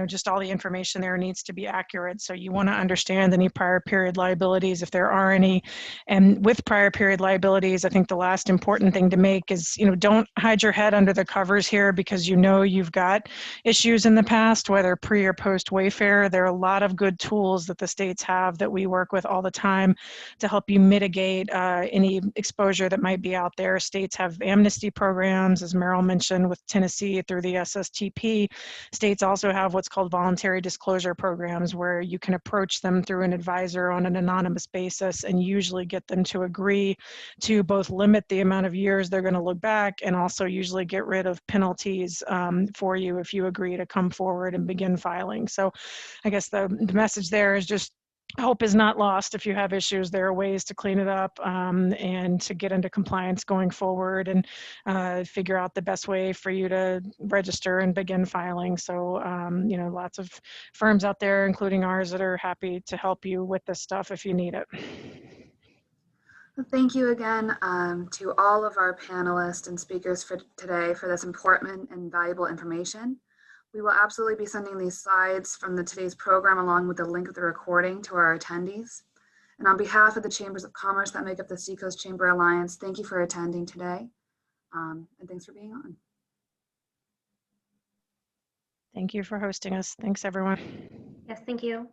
Just all the information there needs to be accurate. So you want to understand any prior period liabilities, if there are any. And with prior period liabilities, I think the last important thing to make is, don't hide your head under the covers here, because you've got issues in the past, whether pre or post Wayfair. There are a lot of good tools that the states have that we work with all the time to help you mitigate any exposure that might be out there. States have amnesty programs, as Merrill mentioned, with Tennessee through the SSTP. States also have what's called voluntary disclosure programs, where you can approach them through an advisor on an anonymous basis and usually get them to agree to both limit the amount of years they're going to look back, and also usually get rid of penalties for you if you agree to come forward and begin filing. So I guess the message there is just, hope is not lost. If you have issues, there are ways to clean it up and to get into compliance going forward, and figure out the best way for you to register and begin filing. So, lots of firms out there, including ours, that are happy to help you with this stuff if you need it. Thank you again to all of our panelists and speakers for today for this important and valuable information. We will absolutely be sending these slides from today's program along with the link of the recording to our attendees. And on behalf of the Chambers of Commerce that make up the Seacoast Chamber Alliance, thank you for attending today, and thanks for being on. Thank you for hosting us. Thanks, everyone. Yes, thank you.